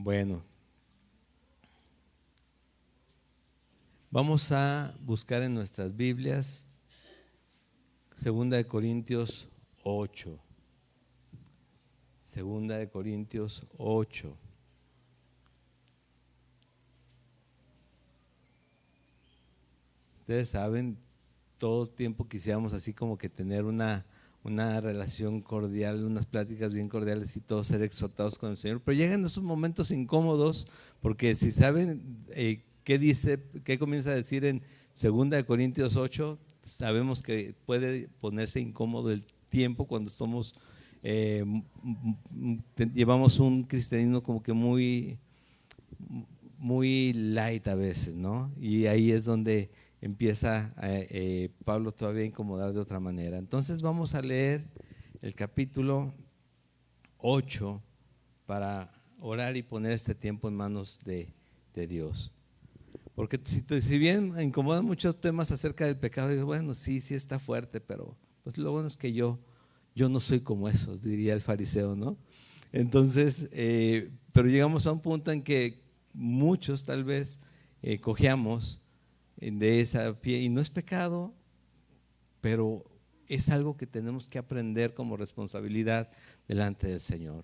Bueno, vamos a buscar en nuestras Biblias 2 Corintios 8. 2 Corintios 8. Ustedes saben, todo el tiempo quisiéramos así como que tener una relación cordial, unas pláticas bien cordiales y todos ser exhortados con el Señor, pero llegan esos momentos incómodos, porque si saben qué comienza a decir en 2 Corintios 8, sabemos que puede ponerse incómodo el tiempo cuando somos, llevamos un cristianismo como que muy light a veces, ¿no? Y ahí es donde empieza Pablo todavía a incomodar de otra manera. Entonces vamos a leer el capítulo 8 para orar y poner este tiempo en manos de Dios. Porque si bien incomodan muchos temas acerca del pecado, digo, bueno, sí está fuerte, pero pues lo bueno es que yo no soy como esos, diría el fariseo, ¿no? Entonces, pero llegamos a un punto en que muchos tal vez cojeamos de esa pie, y no es pecado, pero es algo que tenemos que aprender como responsabilidad delante del Señor,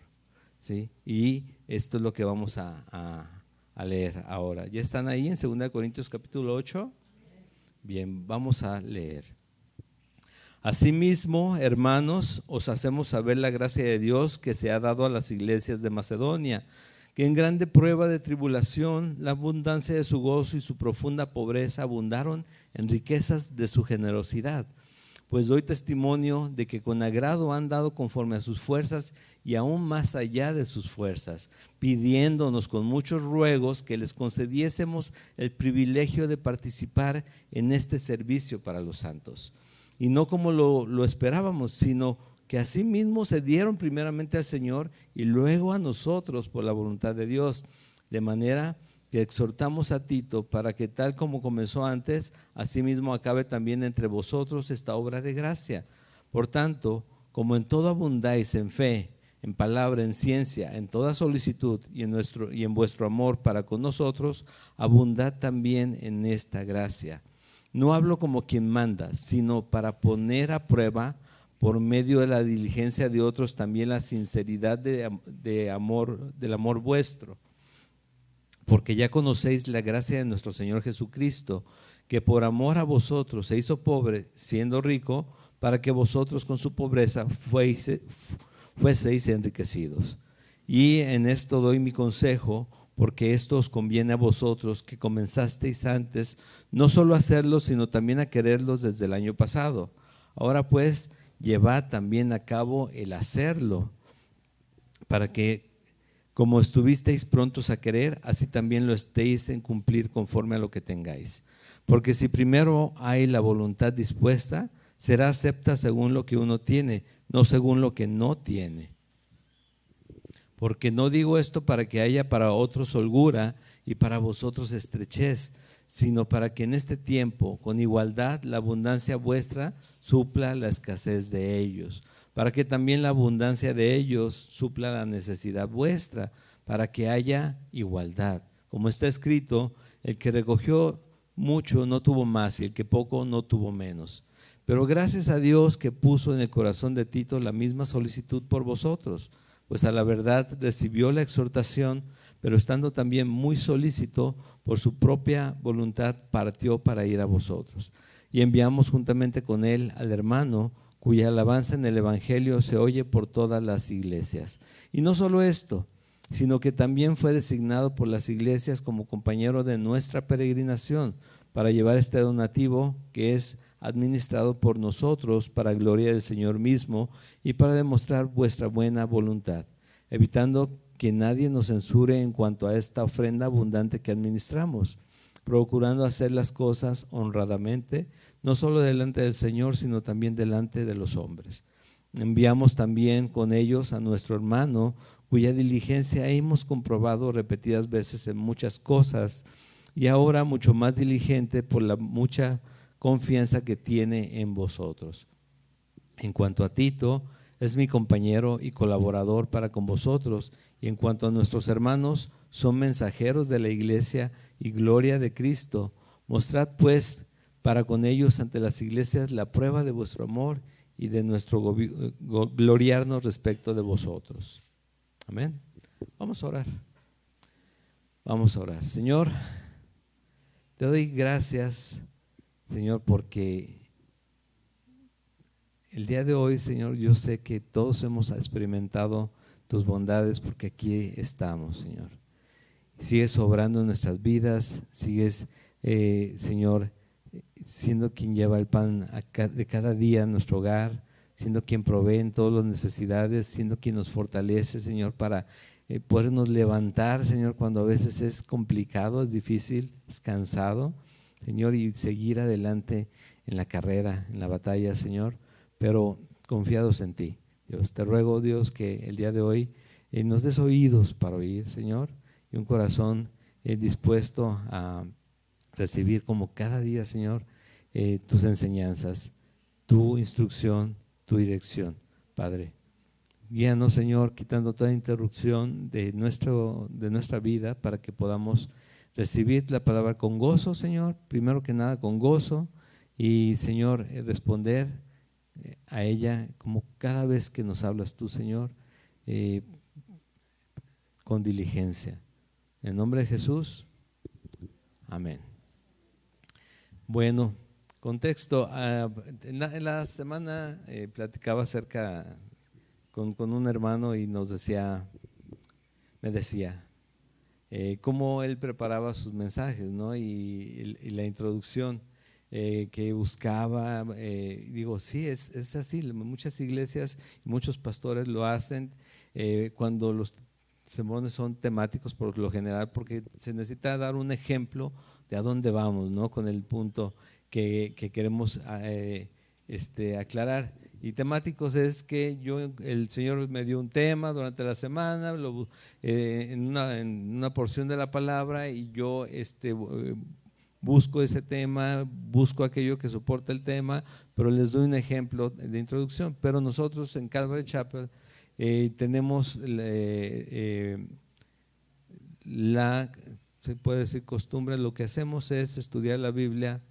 ¿sí? Y esto es lo que vamos a leer ahora. ¿Ya están ahí en 2 Corintios capítulo 8? Bien, vamos a leer. Asimismo, hermanos, os hacemos saber la gracia de Dios que se ha dado a las iglesias de Macedonia, que en grande prueba de tribulación, la abundancia de su gozo y su profunda pobreza abundaron en riquezas de su generosidad. Pues doy testimonio de que con agrado han dado conforme a sus fuerzas y aún más allá de sus fuerzas, pidiéndonos con muchos ruegos que les concediésemos el privilegio de participar en este servicio para los santos. Y no como lo esperábamos, sino que asimismo se dieron primeramente al Señor y luego a nosotros por la voluntad de Dios, de manera que exhortamos a Tito para que tal como comenzó antes, asimismo acabe también entre vosotros esta obra de gracia. Por tanto, como en todo abundáis en fe, en palabra, en ciencia, en toda solicitud y en vuestro amor para con nosotros, abundad también en esta gracia. No hablo como quien manda, sino para poner a prueba por medio de la diligencia de otros también la sinceridad del amor vuestro. Porque ya conocéis la gracia de nuestro Señor Jesucristo, que por amor a vosotros se hizo pobre, siendo rico, para que vosotros con su pobreza fueseis enriquecidos. Y en esto doy mi consejo, porque esto os conviene a vosotros, que comenzasteis antes, no solo a hacerlo, sino también a quererlos desde el año pasado. Ahora pues, llevad también a cabo el hacerlo, para que como estuvisteis prontos a querer, así también lo estéis en cumplir conforme a lo que tengáis. Porque si primero hay la voluntad dispuesta, será acepta según lo que uno tiene, no según lo que no tiene. Porque no digo esto para que haya para otros holgura y para vosotros estrechez, sino para que en este tiempo, con igualdad, la abundancia vuestra supla la escasez de ellos, para que también la abundancia de ellos supla la necesidad vuestra, para que haya igualdad. Como está escrito, el que recogió mucho no tuvo más, y el que poco no tuvo menos. Pero gracias a Dios que puso en el corazón de Tito la misma solicitud por vosotros, pues a la verdad recibió la exhortación, pero estando también muy solícito, por su propia voluntad partió para ir a vosotros. Y enviamos juntamente con él al hermano, cuya alabanza en el Evangelio se oye por todas las iglesias. Y no solo esto, sino que también fue designado por las iglesias como compañero de nuestra peregrinación para llevar este donativo que es administrado por nosotros para gloria del Señor mismo y para demostrar vuestra buena voluntad, evitando que nadie nos censure en cuanto a esta ofrenda abundante que administramos, procurando hacer las cosas honradamente, no solo delante del Señor, sino también delante de los hombres. Enviamos también con ellos a nuestro hermano, cuya diligencia hemos comprobado repetidas veces en muchas cosas, y ahora mucho más diligente por la mucha confianza que tiene en vosotros. En cuanto a Tito, es mi compañero y colaborador para con vosotros, y en cuanto a nuestros hermanos, son mensajeros de la iglesia y gloria de Cristo. Mostrad pues para con ellos ante las iglesias la prueba de vuestro amor y de nuestro gloriarnos respecto de vosotros. Amén. Vamos a orar. Vamos a orar. Señor, te doy gracias, Señor, porque el día de hoy, Señor, yo sé que todos hemos experimentado tus bondades porque aquí estamos, Señor. Sigues obrando en nuestras vidas, sigues, Señor, siendo quien lleva el pan de cada día en nuestro hogar, siendo quien provee en todas las necesidades, siendo quien nos fortalece, Señor, para podernos levantar, Señor, cuando a veces es complicado, es difícil, es cansado, Señor, y seguir adelante en la carrera, en la batalla, Señor, pero confiados en ti. Dios, te ruego, Dios, que el día de hoy nos des oídos para oír, Señor, y un corazón dispuesto a recibir como cada día, Señor, tus enseñanzas, tu instrucción, tu dirección, Padre. Guíanos, Señor, quitando toda interrupción de nuestra vida para que podamos recibir la palabra con gozo, Señor, primero que nada con gozo y, Señor, responder a ella como cada vez que nos hablas tú, Señor, con diligencia. En nombre de Jesús, amén. Bueno, contexto. En la semana platicaba acerca con un hermano y me decía cómo él preparaba sus mensajes, ¿no? Y la introducción que buscaba. Digo, sí, es así. Muchas iglesias y muchos pastores lo hacen cuando los sermones son temáticos por lo general, porque se necesita dar un ejemplo de a dónde vamos, ¿no? Con el punto que queremos aclarar. Y temáticos es que el Señor me dio un tema durante la semana, en una porción de la palabra, y yo busco ese tema, busco aquello que soporta el tema, pero les doy un ejemplo de introducción. Pero nosotros en Calvary Chapel tenemos se puede decir costumbre. Lo que hacemos es estudiar la Biblia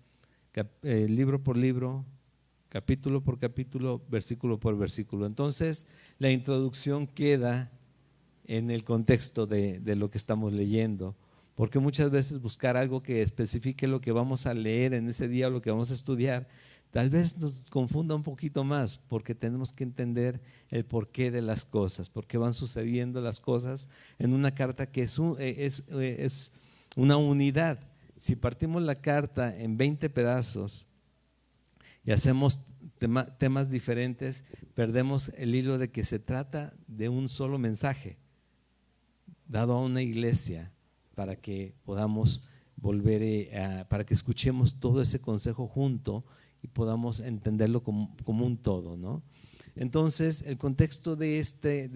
libro por libro, capítulo por capítulo, versículo por versículo. Entonces la introducción queda en el contexto de lo que estamos leyendo, porque muchas veces buscar algo que especifique lo que vamos a leer en ese día o lo que vamos a estudiar tal vez nos confunda un poquito más, porque tenemos que entender el porqué de las cosas, por qué van sucediendo las cosas en una carta que es una unidad. Si partimos la carta en 20 pedazos y hacemos temas diferentes, perdemos el hilo de que se trata de un solo mensaje dado a una iglesia para que podamos volver para que escuchemos todo ese consejo junto y podamos entenderlo como un todo, ¿no? Entonces, el contexto de este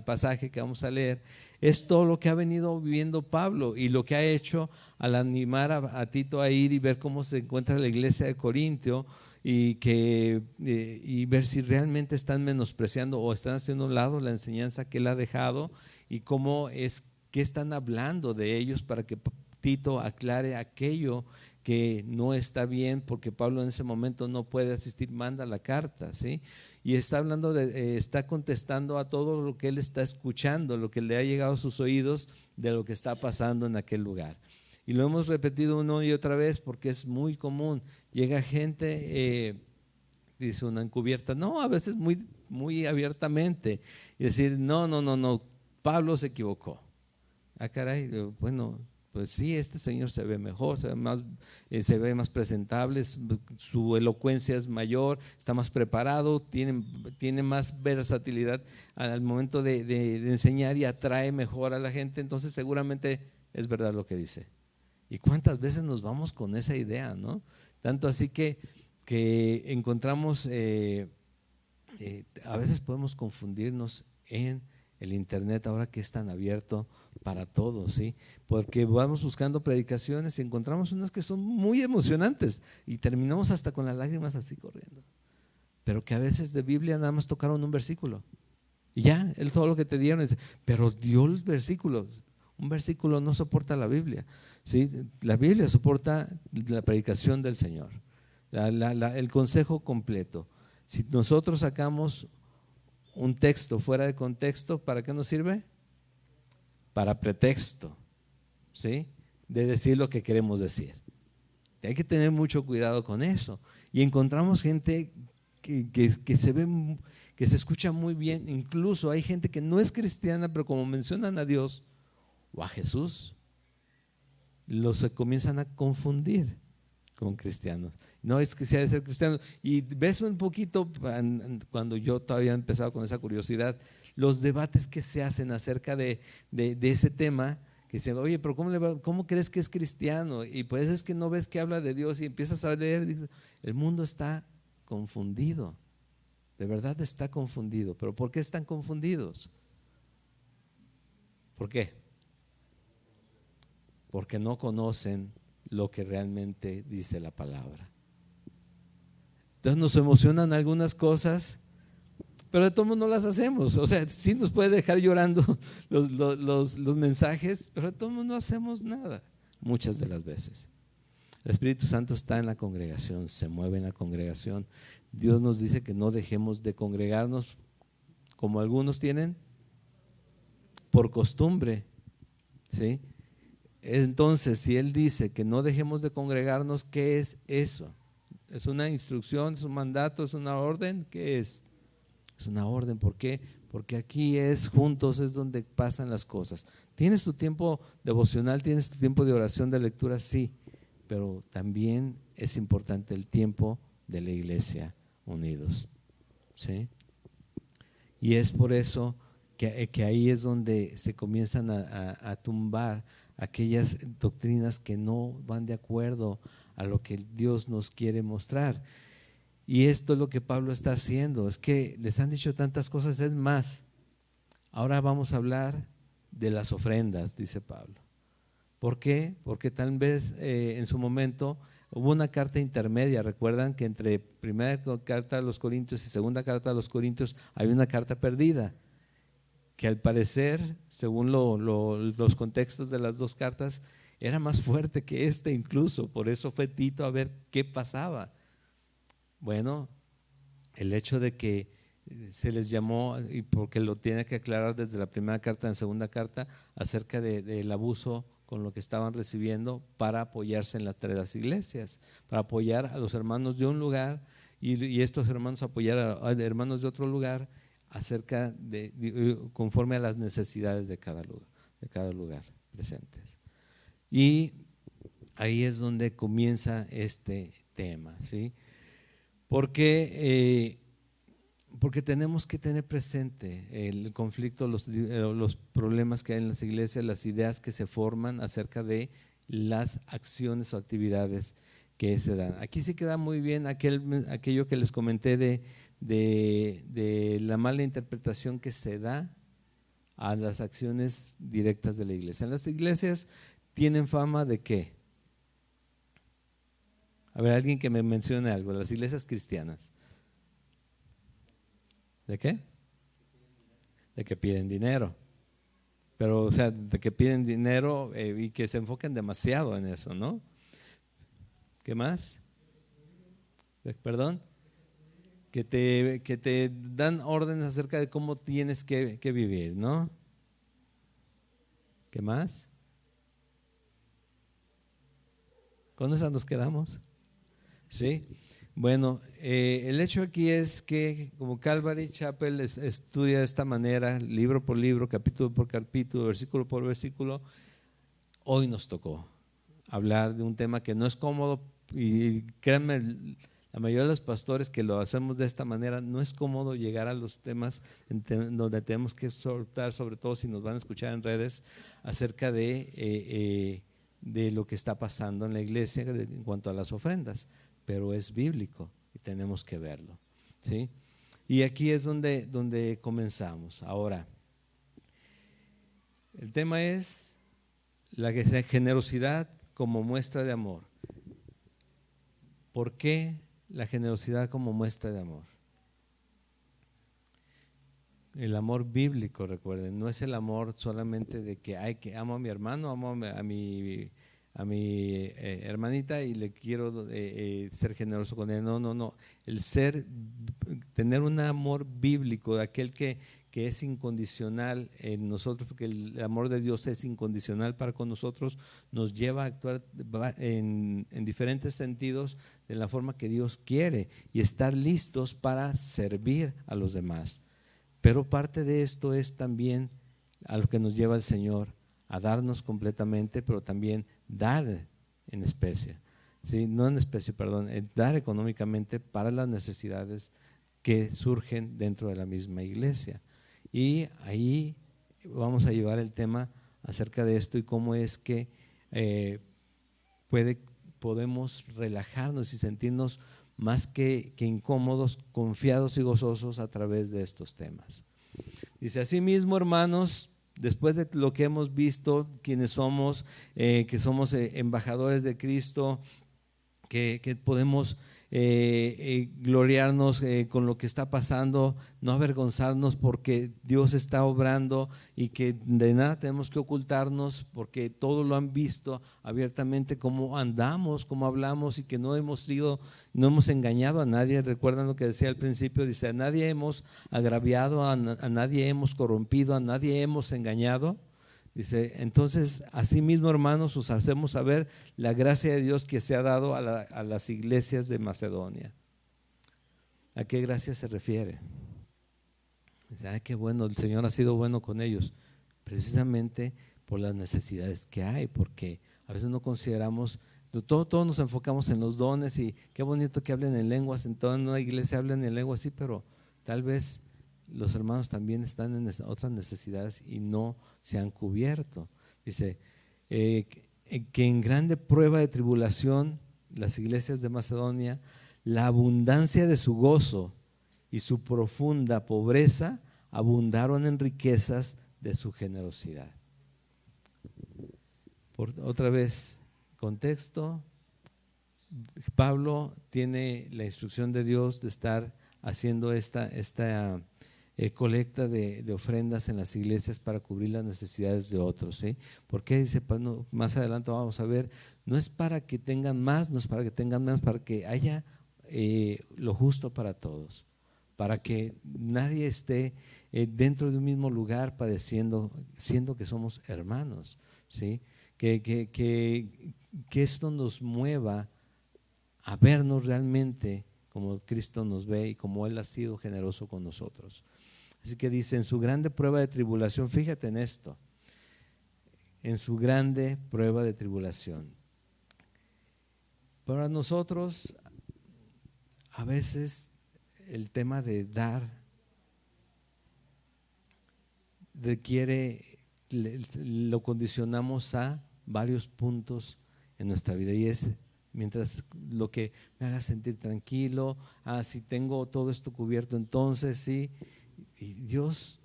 pasaje que vamos a leer es todo lo que ha venido viviendo Pablo y lo que ha hecho al animar a Tito a ir y ver cómo se encuentra la iglesia de Corintio y ver si realmente están menospreciando o están haciendo a un lado la enseñanza que él ha dejado y qué están hablando de ellos para que Tito aclare aquello que no está bien, porque Pablo en ese momento no puede asistir, manda la carta, ¿sí? Y está contestando a todo lo que él está escuchando, lo que le ha llegado a sus oídos de lo que está pasando en aquel lugar. Y lo hemos repetido una y otra vez porque es muy común. Llega gente, dice una encubierta, no, a veces muy, muy abiertamente, y decir, no, Pablo se equivocó. Ah, caray, bueno, pues sí, este señor se ve mejor, se ve más presentable, su elocuencia es mayor, está más preparado, tiene más versatilidad al momento de enseñar y atrae mejor a la gente. Entonces seguramente es verdad lo que dice. ¿Y cuántas veces nos vamos con esa idea, no? Tanto así que encontramos, a veces podemos confundirnos en el internet ahora que es tan abierto para todos, ¿sí? Porque vamos buscando predicaciones y encontramos unas que son muy emocionantes y terminamos hasta con las lágrimas así corriendo. pero que a veces de Biblia nada más tocaron un versículo. Y ya, es todo lo que te dieron. Pero dio los versículos. Un versículo no soporta la Biblia, ¿sí? La Biblia soporta la predicación del Señor, el consejo completo. Si nosotros sacamos un texto fuera de contexto, ¿para qué nos sirve? Para pretexto, ¿sí? De decir lo que queremos decir. Hay que tener mucho cuidado con eso. Y encontramos gente que se ve, que se escucha muy bien. Incluso hay gente que no es cristiana, pero como mencionan a Dios o a Jesús, los comienzan a confundir con cristianos. No es que sea de ser cristiano. Y ves un poquito, cuando yo todavía he empezado con esa curiosidad, los debates que se hacen acerca de ese tema, que dicen, oye, pero ¿cómo crees que es cristiano? Y pues es que no ves que habla de Dios y empiezas a leer, dices, el mundo está confundido, de verdad está confundido. ¿Pero por qué están confundidos? ¿Por qué? Porque no conocen lo que realmente dice la palabra. Entonces nos emocionan algunas cosas, pero de todos modos no las hacemos. O sea, sí nos puede dejar llorando los mensajes, pero de todos modos no hacemos nada muchas de las veces. El Espíritu Santo está en la congregación, se mueve en la congregación. Dios nos dice que no dejemos de congregarnos como algunos tienen por costumbre, ¿sí? Entonces, si Él dice que no dejemos de congregarnos, ¿qué es eso? ¿Es una instrucción, es un mandato, es una orden? ¿Qué es? Es una orden. ¿Por qué? Porque aquí es juntos, es donde pasan las cosas. ¿Tienes tu tiempo devocional? ¿Tienes tu tiempo de oración, de lectura? Sí, pero también es importante el tiempo de la iglesia unidos, ¿sí? Y es por eso que ahí es donde se comienzan a tumbar aquellas doctrinas que no van de acuerdo a lo que Dios nos quiere mostrar. Y esto es lo que Pablo está haciendo, es que les han dicho tantas cosas, es más, ahora vamos a hablar de las ofrendas, dice Pablo. ¿Por qué? Porque tal vez en su momento hubo una carta intermedia. Recuerdan que entre primera carta a los Corintios y segunda carta a los Corintios hay una carta perdida, que al parecer, según los contextos de las dos cartas, era más fuerte que esta incluso. Por eso fue Tito a ver qué pasaba. Bueno, el hecho de que se les llamó, y porque lo tiene que aclarar desde la primera carta en segunda carta, acerca del abuso con lo que estaban recibiendo para apoyarse en entre las iglesias, para apoyar a los hermanos de un lugar y estos hermanos apoyar a hermanos de otro lugar acerca conforme a las necesidades de cada lugar presentes. Y ahí es donde comienza este tema, ¿sí? Porque tenemos que tener presente el conflicto, los problemas que hay en las iglesias, las ideas que se forman acerca de las acciones o actividades que se dan. Aquí sí queda muy bien aquello que les comenté de la mala interpretación que se da a las acciones directas de la iglesia. En las iglesias tienen fama de ¿qué? A ver, alguien que me mencione algo, las iglesias cristianas. ¿De qué? De que piden dinero. Pero, o sea, de que piden dinero y que se enfoquen demasiado en eso, ¿no? ¿Qué más? ¿Perdón? Que te dan órdenes acerca de cómo tienes que vivir, ¿no? ¿Qué más? ¿Con esa nos quedamos? ¿Sí? Bueno, el hecho aquí es que como Calvary Chapel estudia de esta manera, libro por libro, capítulo por capítulo, versículo por versículo, hoy nos tocó hablar de un tema que no es cómodo y créanme, la mayoría de los pastores que lo hacemos de esta manera, no es cómodo llegar a los temas donde tenemos que soltar, sobre todo si nos van a escuchar en redes, acerca de lo que está pasando en la iglesia en cuanto a las ofrendas, pero es bíblico y tenemos que verlo, ¿sí? Y aquí es donde comenzamos. Ahora, el tema es la generosidad como muestra de amor. ¿Por qué la generosidad como muestra de amor? El amor bíblico, recuerden, no es el amor solamente de que amo a mi hermano, amo a mi hermanita y le quiero ser generoso con él. No, no, no. Tener un amor bíblico, de aquel que es incondicional en nosotros, porque el amor de Dios es incondicional para con nosotros, nos lleva a actuar en diferentes sentidos de la forma que Dios quiere y estar listos para servir a los demás. Pero parte de esto es también a lo que nos lleva el Señor, a darnos completamente, pero también dar en especie, ¿sí? No en especie, perdón, dar económicamente para las necesidades que surgen dentro de la misma iglesia. Y ahí vamos a llevar el tema acerca de esto y cómo es que podemos relajarnos y sentirnos más que incómodos, confiados y gozosos a través de estos temas. Dice: asimismo, hermanos, después de lo que hemos visto, quienes somos, que somos embajadores de Cristo, que podemos gloriarnos con lo que está pasando, no avergonzarnos porque Dios está obrando y que de nada tenemos que ocultarnos porque todo lo han visto abiertamente, cómo andamos, cómo hablamos y que no hemos engañado a nadie. Recuerdan lo que decía al principio, dice: a nadie hemos agraviado, a nadie hemos corrompido, a nadie hemos engañado. Dice: entonces, asimismo, hermanos, os hacemos saber la gracia de Dios que se ha dado a las iglesias de Macedonia. ¿A qué gracia se refiere? Dice: ay, qué bueno, el Señor ha sido bueno con ellos. Precisamente por las necesidades que hay, porque a veces no consideramos, todos nos enfocamos en los dones y qué bonito que hablen en lenguas, en toda una iglesia hablan en lenguas, sí, pero tal vez los hermanos también están en otras necesidades y no se han cubierto. Dice que en grande prueba de tribulación las iglesias de Macedonia, la abundancia de su gozo y su profunda pobreza abundaron en riquezas de su generosidad. Otra vez, contexto: Pablo tiene la instrucción de Dios de estar haciendo esta colecta de ofrendas en las iglesias para cubrir las necesidades de otros, ¿sí? ¿Por qué? Dice, más adelante vamos a ver, no es para que tengan más, no es para que tengan menos, para que haya lo justo para todos, para que nadie esté dentro de un mismo lugar padeciendo, siendo que somos hermanos, ¿sí? Que esto nos mueva a vernos realmente como Cristo nos ve y como Él ha sido generoso con nosotros. Así que dice: en su grande prueba de tribulación, fíjate en esto, en su grande prueba de tribulación. Para nosotros, a veces el tema de dar requiere, lo condicionamos a varios puntos en nuestra vida, y es mientras lo que me haga sentir tranquilo, si tengo todo esto cubierto, entonces sí. Y Dios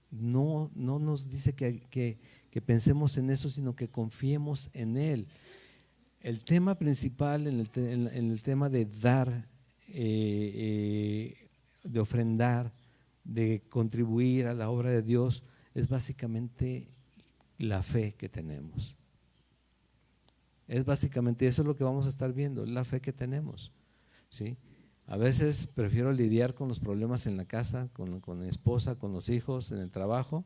no nos dice que pensemos en eso, sino que confiemos en Él. El tema principal en el tema de dar, de ofrendar, de contribuir a la obra de Dios, es básicamente la fe que tenemos. Es básicamente eso, es lo que vamos a estar viendo, la fe que tenemos, ¿sí? A veces prefiero lidiar con los problemas en la casa, con mi esposa, con los hijos, en el trabajo,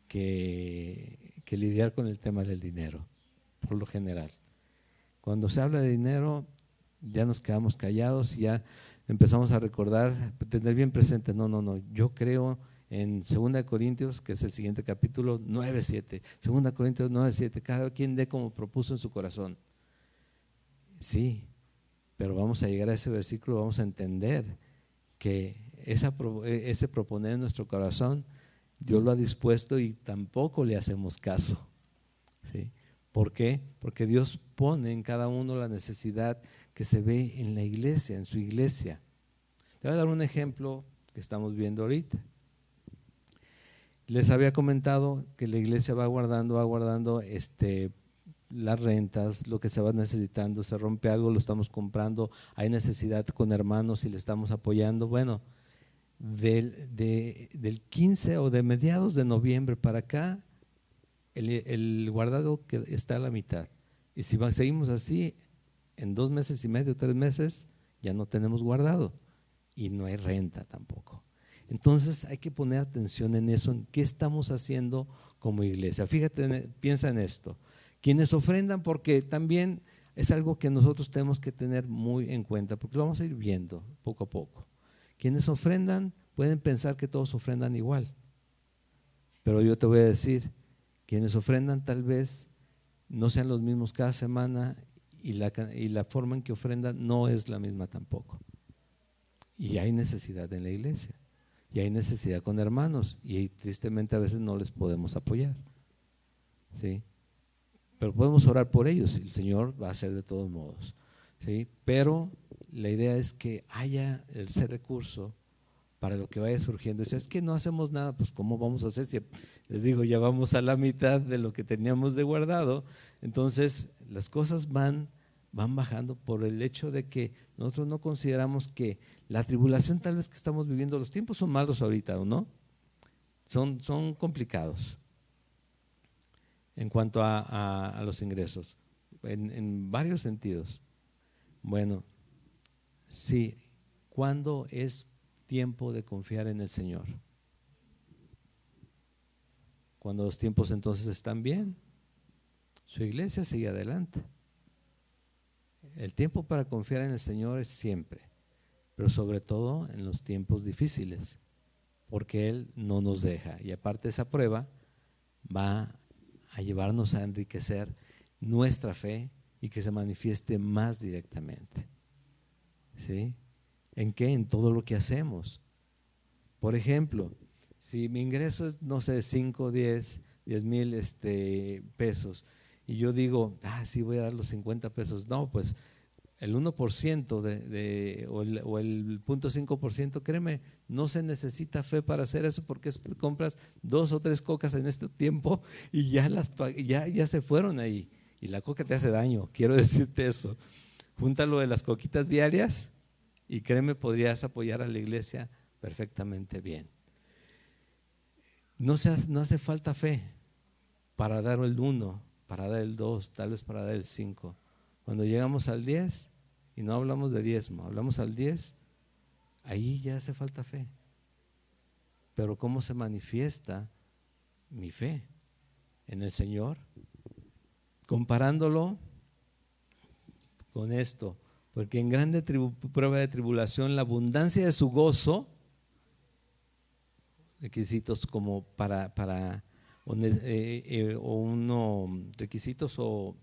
que lidiar con el tema del dinero, por lo general. Cuando se habla de dinero, ya nos quedamos callados y ya empezamos a recordar, tener bien presente, no, yo creo en 2 Corintios, que es el siguiente capítulo, 9:7, 2 Corintios 9:7, cada quien dé como propuso en su corazón. Sí, pero vamos a llegar a ese versículo, vamos a entender que ese proponer en nuestro corazón, Dios lo ha dispuesto y tampoco le hacemos caso, ¿sí? ¿Por qué? Porque Dios pone en cada uno la necesidad que se ve en la iglesia, en su iglesia. Te voy a dar un ejemplo que estamos viendo ahorita. Les había comentado que la iglesia va guardando las rentas, lo que se va necesitando, se rompe algo, lo estamos comprando, hay necesidad con hermanos y le estamos apoyando. Bueno, del 15 o de mediados de noviembre para acá, el guardado que está a la mitad. Y si seguimos así, en 2 meses y medio, 3 meses, ya no tenemos guardado y no hay renta tampoco. Entonces hay que poner atención en eso, en qué estamos haciendo como iglesia. Fíjate, piensa en esto. Quienes ofrendan, porque también es algo que nosotros tenemos que tener muy en cuenta, porque lo vamos a ir viendo poco a poco. Quienes ofrendan pueden pensar que todos ofrendan igual, pero yo te voy a decir, quienes ofrendan tal vez no sean los mismos cada semana y la forma en que ofrendan no es la misma tampoco. Y hay necesidad en la iglesia, y hay necesidad con hermanos, y tristemente a veces no les podemos apoyar, ¿sí? Pero podemos orar por ellos y el Señor va a hacer de todos modos, ¿sí? Pero la idea es que haya ese recurso para lo que vaya surgiendo. Y si es que no hacemos nada, pues ¿cómo vamos a hacer? Si les digo, ya vamos a la mitad de lo que teníamos de guardado, entonces las cosas van bajando por el hecho de que nosotros no consideramos que la tribulación tal vez que estamos viviendo, los tiempos son malos ahorita, ¿o no? Son complicados en cuanto a los ingresos, en varios sentidos. Bueno, sí, ¿cuándo es tiempo de confiar en el Señor? Cuando los tiempos entonces están bien, su iglesia sigue adelante. El tiempo para confiar en el Señor es siempre, pero sobre todo en los tiempos difíciles, porque Él no nos deja. Y aparte esa prueba va a llevarnos a enriquecer nuestra fe y que se manifieste más directamente. ¿Sí? ¿En qué? En todo lo que hacemos. Por ejemplo, si mi ingreso es, no sé, 5, 10 mil pesos, y yo digo, sí voy a dar los 50 pesos, no, pues el 1% o el 0.5%, créeme, no se necesita fe para hacer eso, porque tú te compras 2 o 3 cocas en este tiempo y ya se fueron ahí, y la coca te hace daño, quiero decirte eso. Júntalo de las coquitas diarias y créeme, podrías apoyar a la iglesia perfectamente bien. No hace falta fe para dar el 1, para dar el 2, tal vez para dar el 5. Cuando llegamos al 10, y no hablamos de diezmo, hablamos al 10, ahí ya hace falta fe. Pero ¿cómo se manifiesta mi fe en el Señor? Comparándolo con esto, porque en grande prueba de tribulación, la abundancia de su gozo, requisitos como requisitos o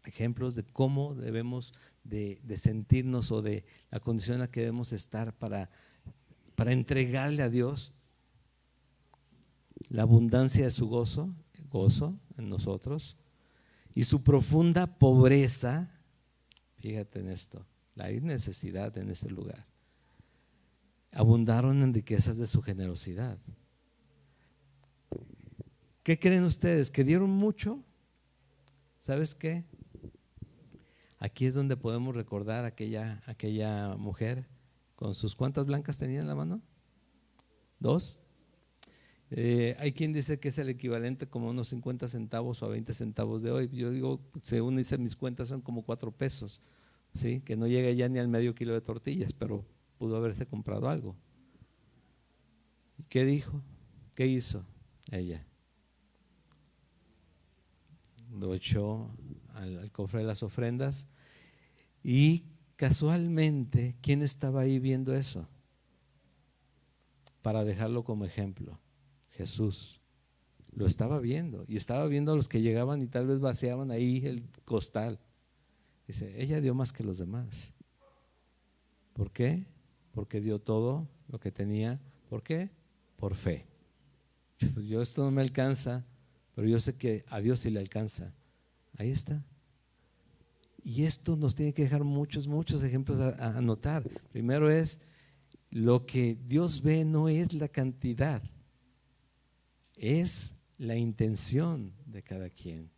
ejemplos de cómo debemos de sentirnos o de la condición en la que debemos estar para entregarle a Dios. La abundancia de su gozo en nosotros, y su profunda pobreza. Fíjate en esto, hay necesidad en ese lugar. Abundaron en riquezas de su generosidad. ¿Qué creen ustedes? ¿Que dieron mucho? ¿Sabes qué? Aquí es donde podemos recordar aquella mujer con sus, ¿cuántas blancas tenía en la mano? 2. Hay quien dice que es el equivalente como unos 50 centavos o a 20 centavos de hoy. Yo digo, según hice mis cuentas, son como 4 pesos, ¿sí? Que no llega ya ni al medio kilo de tortillas, pero pudo haberse comprado algo. ¿Qué dijo? ¿Qué hizo ella? Lo echó al cofre de las ofrendas, y casualmente, ¿quién estaba ahí viendo eso? Para dejarlo como ejemplo, Jesús lo estaba viendo, y estaba viendo a los que llegaban y tal vez vaciaban ahí el costal. Dice, ella dio más que los demás. ¿Por qué? Porque dio todo lo que tenía. ¿Por qué? Por fe. Pues yo, esto no me alcanza, pero yo sé que a Dios sí le alcanza. Ahí está. Y esto nos tiene que dejar muchos ejemplos a notar. Primero es, lo que Dios ve no es la cantidad, es la intención de cada quien.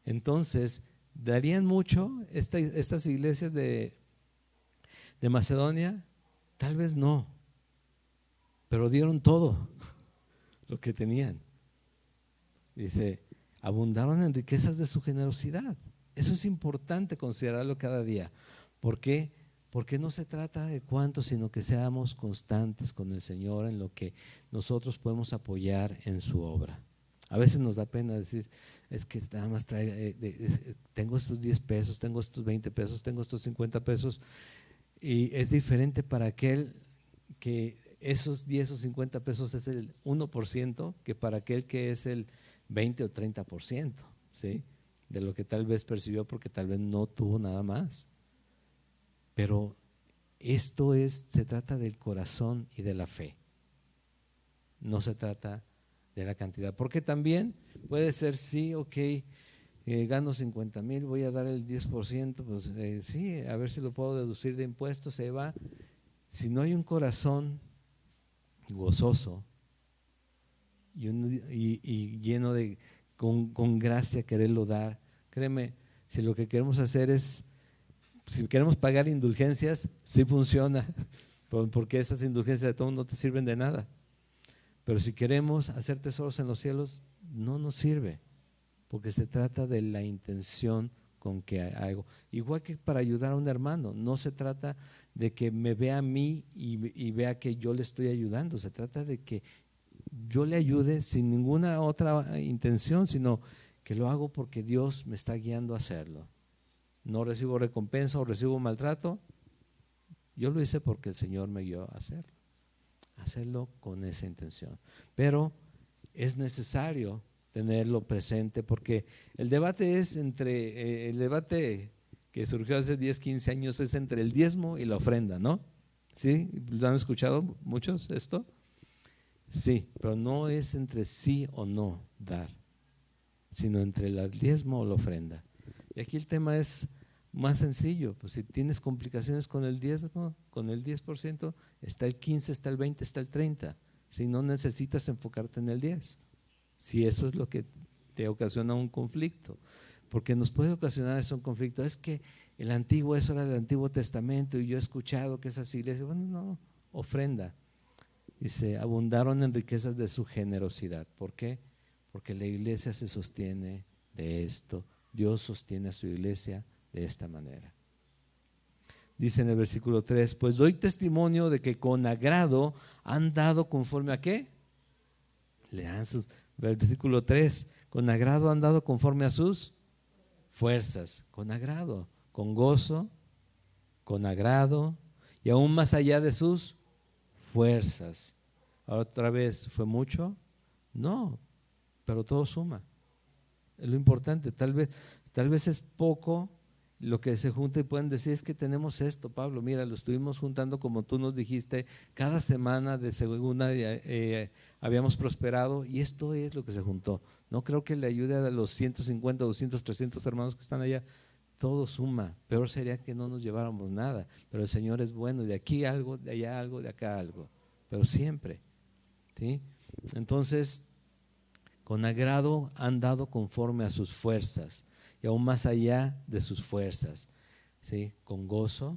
Entonces, ¿darían mucho estas iglesias de Macedonia? Tal vez no. pero dieron todo lo que tenían. Dice, abundaron en riquezas de su generosidad. Eso es importante considerarlo cada día. ¿Por qué? Porque no se trata de cuánto, sino que seamos constantes con el Señor en lo que nosotros podemos apoyar en su obra. A veces nos da pena decir, es que nada más tengo estos 10 pesos, tengo estos 20 pesos, tengo estos 50 pesos, y es diferente para aquel que esos 10 o 50 pesos es el 1% que para aquel que es el 20 o 30%, ¿sí? De lo que tal vez percibió porque tal vez no tuvo nada más. Pero se trata del corazón y de la fe. No se trata de la cantidad. Porque también puede ser, sí, ok, gano 50,000, voy a dar el 10%, pues sí, a ver si lo puedo deducir de impuestos, se va. Si no hay un corazón gozoso y lleno de, con gracia quererlo dar, créeme, si lo que queremos hacer es, si queremos pagar indulgencias, sí funciona, porque esas indulgencias de todo no te sirven de nada. Pero si queremos hacer tesoros en los cielos, no nos sirve, porque se trata de la intención con que hago. Igual que para ayudar a un hermano, no se trata de que me vea a mí y vea que yo le estoy ayudando, se trata de que yo le ayude sin ninguna otra intención, sino que lo hago porque Dios me está guiando a hacerlo. No recibo recompensa o recibo maltrato, yo lo hice porque el Señor me guió a hacerlo con esa intención. Pero es necesario tenerlo presente porque el debate es el debate que surgió hace 10, 15 años es entre el diezmo y la ofrenda, ¿no? ¿Sí? ¿Lo han escuchado muchos esto? Sí, pero no es entre sí o no dar, sino entre el diezmo o la ofrenda. Y aquí el tema es más sencillo, pues si tienes complicaciones con el diezmo, con el 10%, está el 15, está el 20, está el 30%. Si no necesitas enfocarte en el 10%, si eso es lo que te ocasiona un conflicto, porque nos puede ocasionar eso un conflicto. Es que eso era del Antiguo Testamento y yo he escuchado que esas iglesias, bueno, no, ofrenda. Dice, abundaron en riquezas de su generosidad. ¿Por qué? Porque la iglesia se sostiene de esto. Dios sostiene a su iglesia de esta manera. Dice en el versículo 3, pues doy testimonio de que con agrado han dado conforme a ¿qué? Lean versículo 3, con agrado han dado conforme a sus fuerzas, con agrado, con gozo, con agrado y aún más allá de sus fuerzas. Otra vez, ¿fue mucho? No, pero todo suma. Es lo importante, tal vez es poco lo que se junta y pueden decir es que tenemos esto, Pablo, mira, lo estuvimos juntando como tú nos dijiste, cada semana de segunda habíamos prosperado y esto es lo que se juntó. No creo que le ayude a los 150, 200, 300 hermanos que están allá, todo suma, peor sería que no nos lleváramos nada, pero el Señor es bueno, de aquí algo, de allá algo, de acá algo, pero siempre, ¿sí? Entonces, con agrado han dado conforme a sus fuerzas y aún más allá de sus fuerzas, ¿sí? Con gozo,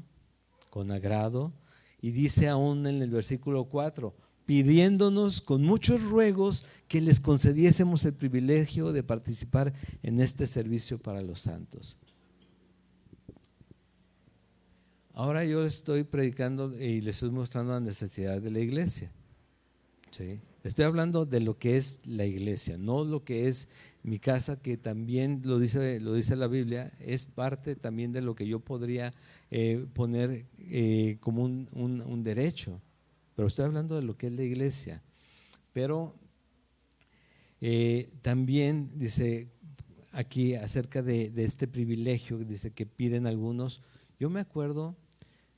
con agrado, y dice aún en el versículo 4, pidiéndonos con muchos ruegos que les concediésemos el privilegio de participar en este servicio para los santos. Ahora yo estoy predicando y les estoy mostrando la necesidad de la iglesia, ¿sí? Estoy hablando de lo que es la iglesia, no lo que es mi casa, que también lo dice la Biblia, es parte también de lo que yo podría poner como un derecho, pero estoy hablando de lo que es la iglesia. Pero también dice aquí acerca de este privilegio, dice que piden algunos. Yo me acuerdo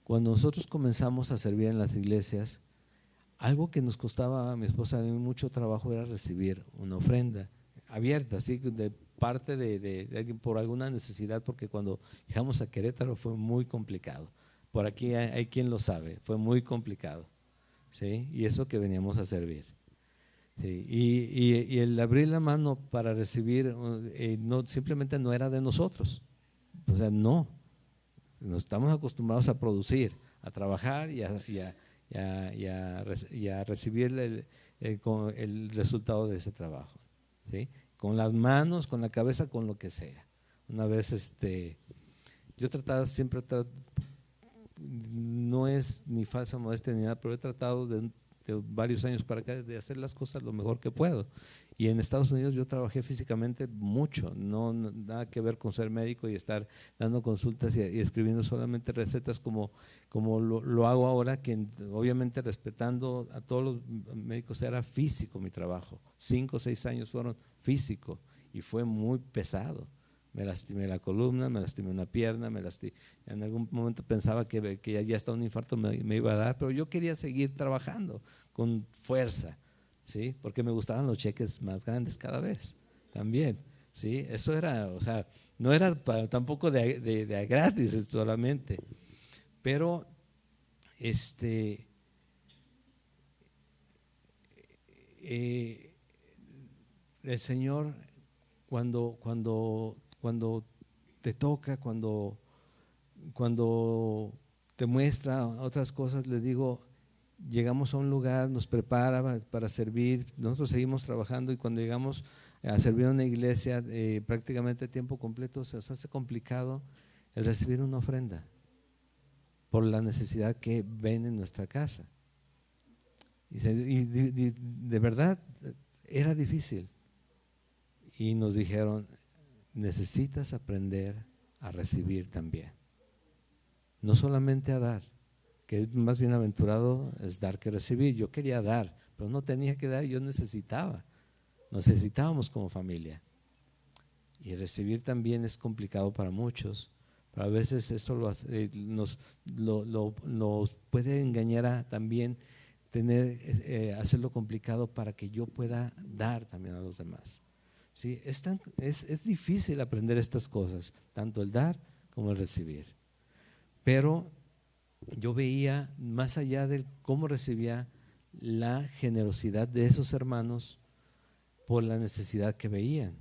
cuando nosotros comenzamos a servir en las iglesias, algo que nos costaba a mi esposa y a mí mucho trabajo era recibir una ofrenda abierta, así de parte de alguien por alguna necesidad, porque cuando llegamos a Querétaro fue muy complicado. Por aquí hay quien lo sabe, fue muy complicado, ¿sí? Y eso que veníamos a servir. Sí, y el abrir la mano para recibir no, simplemente no era de nosotros, o sea, no estamos acostumbrados a producir, a trabajar y y a recibir el resultado de ese trabajo, ¿sí? Con las manos, con la cabeza, con lo que sea. Una vez yo trataba siempre, no es ni falsa modestia ni nada, pero he tratado de varios años para acá de hacer las cosas lo mejor que puedo. Y en Estados Unidos yo trabajé físicamente mucho, nada que ver con ser médico y estar dando consultas y escribiendo solamente recetas como lo hago ahora, que obviamente respetando a todos los médicos era físico mi trabajo. 5 o 6 años fueron físico y fue muy pesado. Me lastimé la columna, me lastimé una pierna, en algún momento pensaba que ya hasta un infarto me iba a dar, pero yo quería seguir trabajando con fuerza, ¿sí? Porque me gustaban los cheques más grandes cada vez también, ¿sí? Eso era, o sea, no era tampoco de gratis solamente, pero el Señor cuando te toca, cuando te muestra otras cosas, le digo, llegamos a un lugar, nos prepara para servir, nosotros seguimos trabajando y cuando llegamos a servir en una iglesia prácticamente a tiempo completo, se nos hace complicado el recibir una ofrenda por la necesidad que ven en nuestra casa. Y de verdad era difícil. Y nos dijeron, necesitas aprender a recibir también. No solamente a dar, que es más bienaventurado es dar que recibir. Yo quería dar, pero no tenía que dar, yo necesitábamos como familia. Y recibir también es complicado para muchos, pero a veces eso nos puede engañar a también hacerlo complicado para que yo pueda dar también a los demás. ¿Sí? Es difícil aprender estas cosas, tanto el dar como el recibir. Pero yo veía, más allá de cómo recibía, la generosidad de esos hermanos por la necesidad que veían,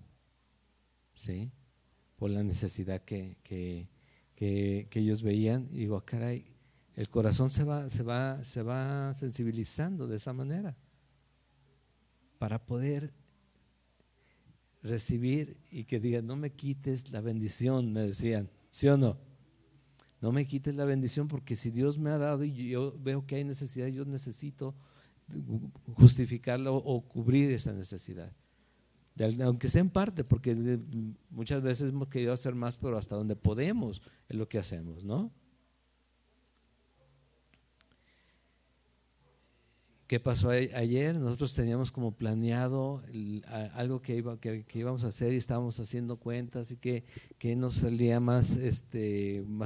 ¿sí? Por la necesidad que ellos veían. Y digo, caray, el corazón se va sensibilizando de esa manera para poder recibir y que digan, no me quites la bendición, me decían, ¿sí o no? No me quites la bendición, porque si Dios me ha dado y yo veo que hay necesidad, yo necesito justificarla o cubrir esa necesidad, aunque sea en parte, porque muchas veces hemos querido hacer más, pero hasta donde podemos es lo que hacemos, ¿no? ¿Qué pasó ayer? Nosotros teníamos como planeado algo que íbamos a hacer y estábamos haciendo cuentas y que nos salía más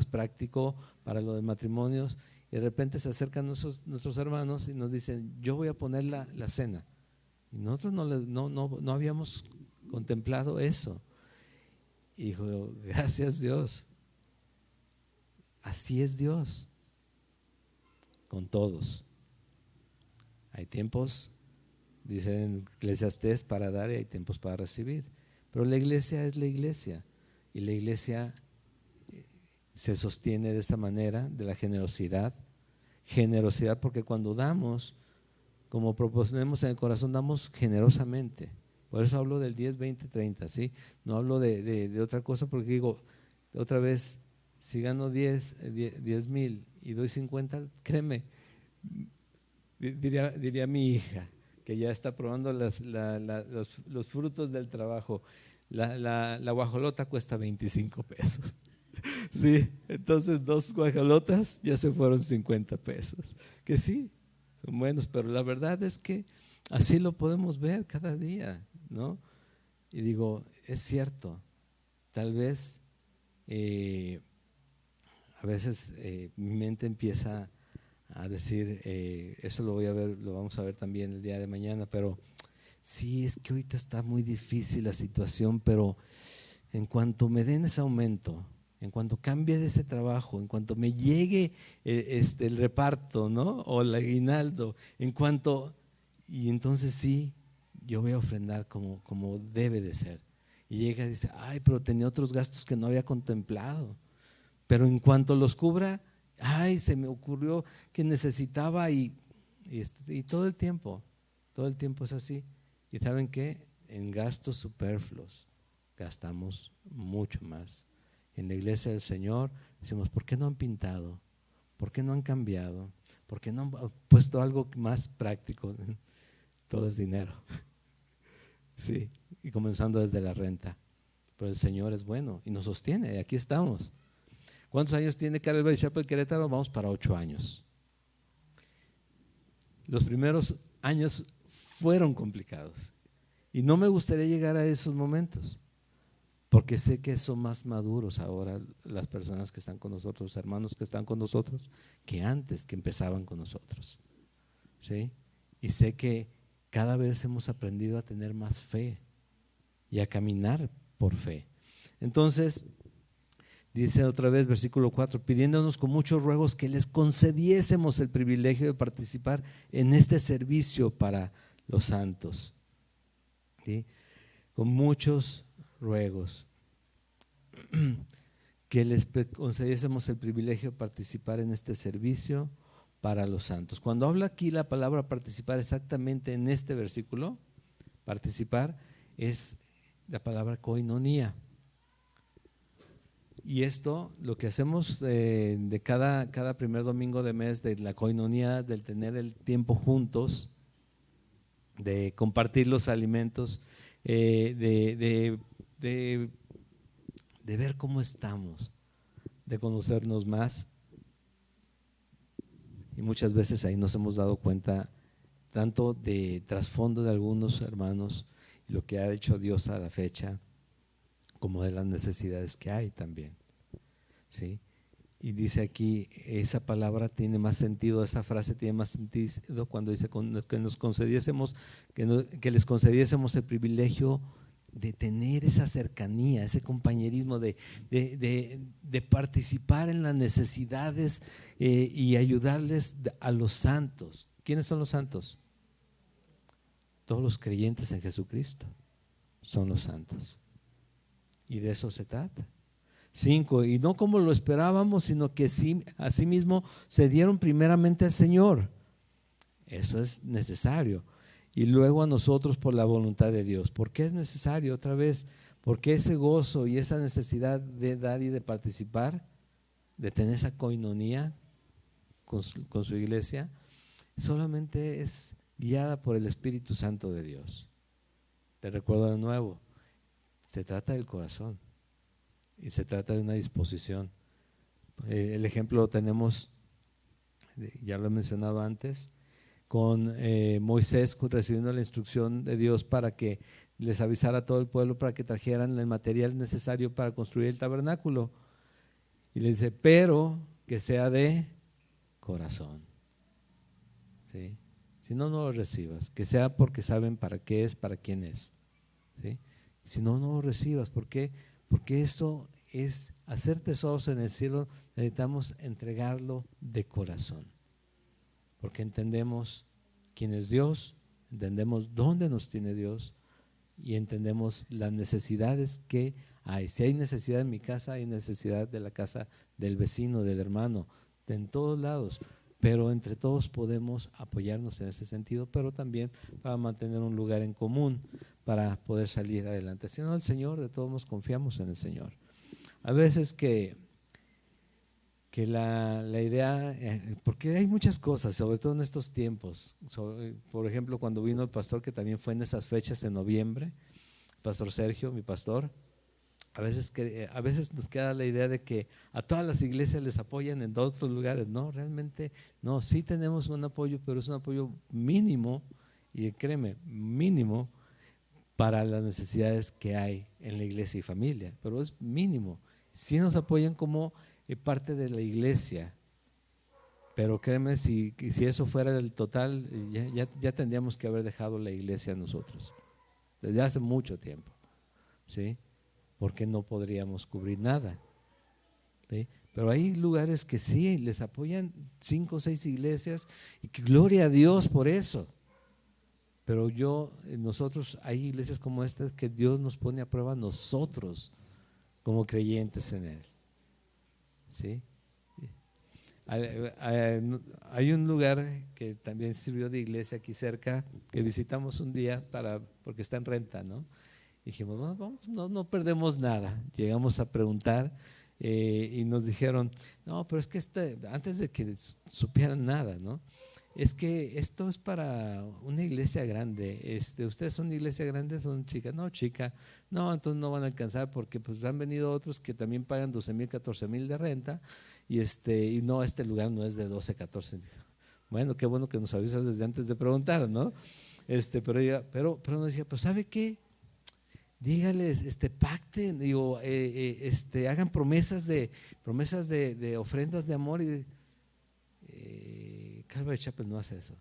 práctico para lo de matrimonios, y de repente se acercan nuestros hermanos y nos dicen, yo voy a poner la cena. Y nosotros no habíamos contemplado eso. Y dijo, gracias Dios. Así es Dios con todos. Hay tiempos, dicen Eclesiastés, para dar y hay tiempos para recibir. Pero la iglesia es la iglesia, y la iglesia se sostiene de esa manera, de la generosidad. Generosidad porque cuando damos, como proponemos en el corazón, damos generosamente. Por eso hablo del 10, 20, 30, ¿sí? No hablo de otra cosa, porque digo, otra vez, si gano 10,000 y doy 50, créeme, diría mi hija, que ya está probando los frutos del trabajo, la guajolota cuesta 25 pesos. Sí, entonces 2 guajolotas ya se fueron 50 pesos. Que sí, son buenos, pero la verdad es que así lo podemos ver cada día, ¿no? Y digo, es cierto, tal vez a veces mi mente empieza a decir, eso lo vamos a ver también el día de mañana, pero sí, es que ahorita está muy difícil la situación, pero en cuanto me den ese aumento, en cuanto cambie de ese trabajo, en cuanto me llegue el reparto, ¿no? O el aguinaldo, y entonces sí, yo voy a ofrendar como debe de ser. Y llega y dice, ay, pero tenía otros gastos que no había contemplado, pero en cuanto los cubra, Ay, se me ocurrió que necesitaba y todo el tiempo es así. ¿Y saben qué? En gastos superfluos gastamos mucho más. En la iglesia del Señor decimos, ¿por qué no han pintado? ¿Por qué no han cambiado? ¿Por qué no han puesto algo más práctico? Todo es dinero. Sí, y comenzando desde la renta. Pero el Señor es bueno y nos sostiene, y aquí estamos. ¿Cuántos años tiene Calvary Chapel Querétaro? Vamos para 8 años. Los primeros años fueron complicados y no me gustaría llegar a esos momentos, porque sé que son más maduros ahora las personas que están con nosotros, los hermanos que están con nosotros, que antes que empezaban con nosotros. ¿Sí? Y sé que cada vez hemos aprendido a tener más fe y a caminar por fe. Entonces, dice otra vez, versículo 4, pidiéndonos con muchos ruegos que les concediésemos el privilegio de participar en este servicio para los santos. ¿Sí? Con muchos ruegos que les concediésemos el privilegio de participar en este servicio para los santos. Cuando habla aquí la palabra participar exactamente en este versículo, participar es la palabra koinonía. Y esto, lo que hacemos de cada primer domingo de mes, de la koinonía, del tener el tiempo juntos, de compartir los alimentos, de ver cómo estamos, de conocernos más. Y muchas veces ahí nos hemos dado cuenta tanto de trasfondo de algunos hermanos y lo que ha hecho Dios a la fecha, como de las necesidades que hay también. ¿Sí? Y dice aquí, esa palabra tiene más sentido, esa frase tiene más sentido cuando dice que nos concediésemos, que les concediésemos el privilegio de tener esa cercanía, ese compañerismo, de participar en las necesidades y ayudarles a los santos. ¿Quiénes son los santos? Todos los creyentes en Jesucristo son los santos. Y de eso se trata. 5, y no como lo esperábamos, sino que sí, asimismo se dieron primeramente al Señor. Eso es necesario. Y luego a nosotros por la voluntad de Dios. ¿Por qué es necesario otra vez? Porque ese gozo y esa necesidad de dar y de participar, de tener esa koinonía con su iglesia, solamente es guiada por el Espíritu Santo de Dios. Te recuerdo de nuevo, se trata del corazón. Y se trata de una disposición. El ejemplo lo tenemos, ya lo he mencionado antes, con Moisés recibiendo la instrucción de Dios para que les avisara a todo el pueblo para que trajeran el material necesario para construir el tabernáculo. Y le dice, pero que sea de corazón. ¿Sí? Si no, no lo recibas. Que sea porque saben para qué es, para quién es. ¿Sí? Si no, no lo recibas. ¿Por qué? Porque eso es hacer tesoros en el cielo. Necesitamos entregarlo de corazón, porque entendemos quién es Dios, entendemos dónde nos tiene Dios y entendemos las necesidades que hay. Si hay necesidad en mi casa, hay necesidad de la casa del vecino, del hermano, de en todos lados. Pero entre todos podemos apoyarnos en ese sentido, pero también para mantener un lugar en común, para poder salir adelante. Si no, el Señor, de todos nos confiamos en el Señor. A veces que la idea, porque hay muchas cosas, sobre todo en estos tiempos, por ejemplo, cuando vino el pastor, que también fue en esas fechas de noviembre, Pastor Sergio, mi pastor, a veces nos queda la idea de que a todas las iglesias les apoyan en otros lugares. No, realmente no, sí tenemos un apoyo, pero es un apoyo mínimo, y créeme, mínimo para las necesidades que hay en la iglesia y familia, pero es mínimo. Sí nos apoyan como parte de la iglesia, pero créeme, si eso fuera el total, ya tendríamos que haber dejado la iglesia nosotros, desde hace mucho tiempo, ¿sí? Porque no podríamos cubrir nada, ¿sí? Pero hay lugares que sí, les apoyan 5 o 6 iglesias, y que gloria a Dios por eso. Pero nosotros, hay iglesias como estas que Dios nos pone a prueba nosotros como creyentes en Él, ¿sí? Hay un lugar que también sirvió de iglesia aquí cerca, que visitamos un día porque está en renta, ¿no? Y dijimos, no, vamos, no perdemos nada. Llegamos a preguntar y nos dijeron, no, pero es que antes de que supieran nada, ¿no? Es que esto es para una iglesia grande. ¿Ustedes son una iglesia grande? ¿Son chicas? No, chica. No, entonces no van a alcanzar porque pues han venido otros que también pagan 12,000, 14,000 de renta y no, este lugar no es de 12, 14. Bueno, qué bueno que nos avisas desde antes de preguntar, ¿no? Pero nos decía, pues ¿sabe qué? Dígales, pacten, digo, hagan promesas de ofrendas de amor y Calvary Chapel no hace eso.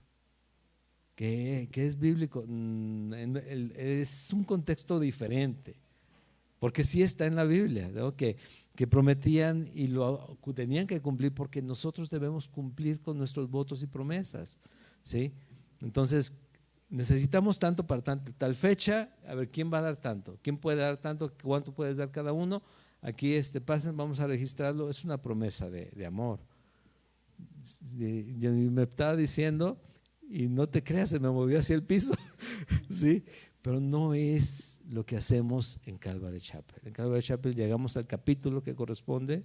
Que es bíblico, es un contexto diferente, porque sí está en la Biblia, ¿no? Que prometían y lo tenían que cumplir, porque nosotros debemos cumplir con nuestros votos y promesas, ¿sí? Entonces, necesitamos tanto para tal fecha, a ver, ¿quién va a dar tanto? ¿Quién puede dar tanto? ¿Cuánto puedes dar cada uno? Aquí pasen, vamos a registrarlo, es una promesa de amor. Yo me estaba diciendo, y no te creas, se me movió hacia el piso, ¿sí? Pero no es lo que hacemos en Calvary Chapel. En Calvary Chapel llegamos al capítulo que corresponde.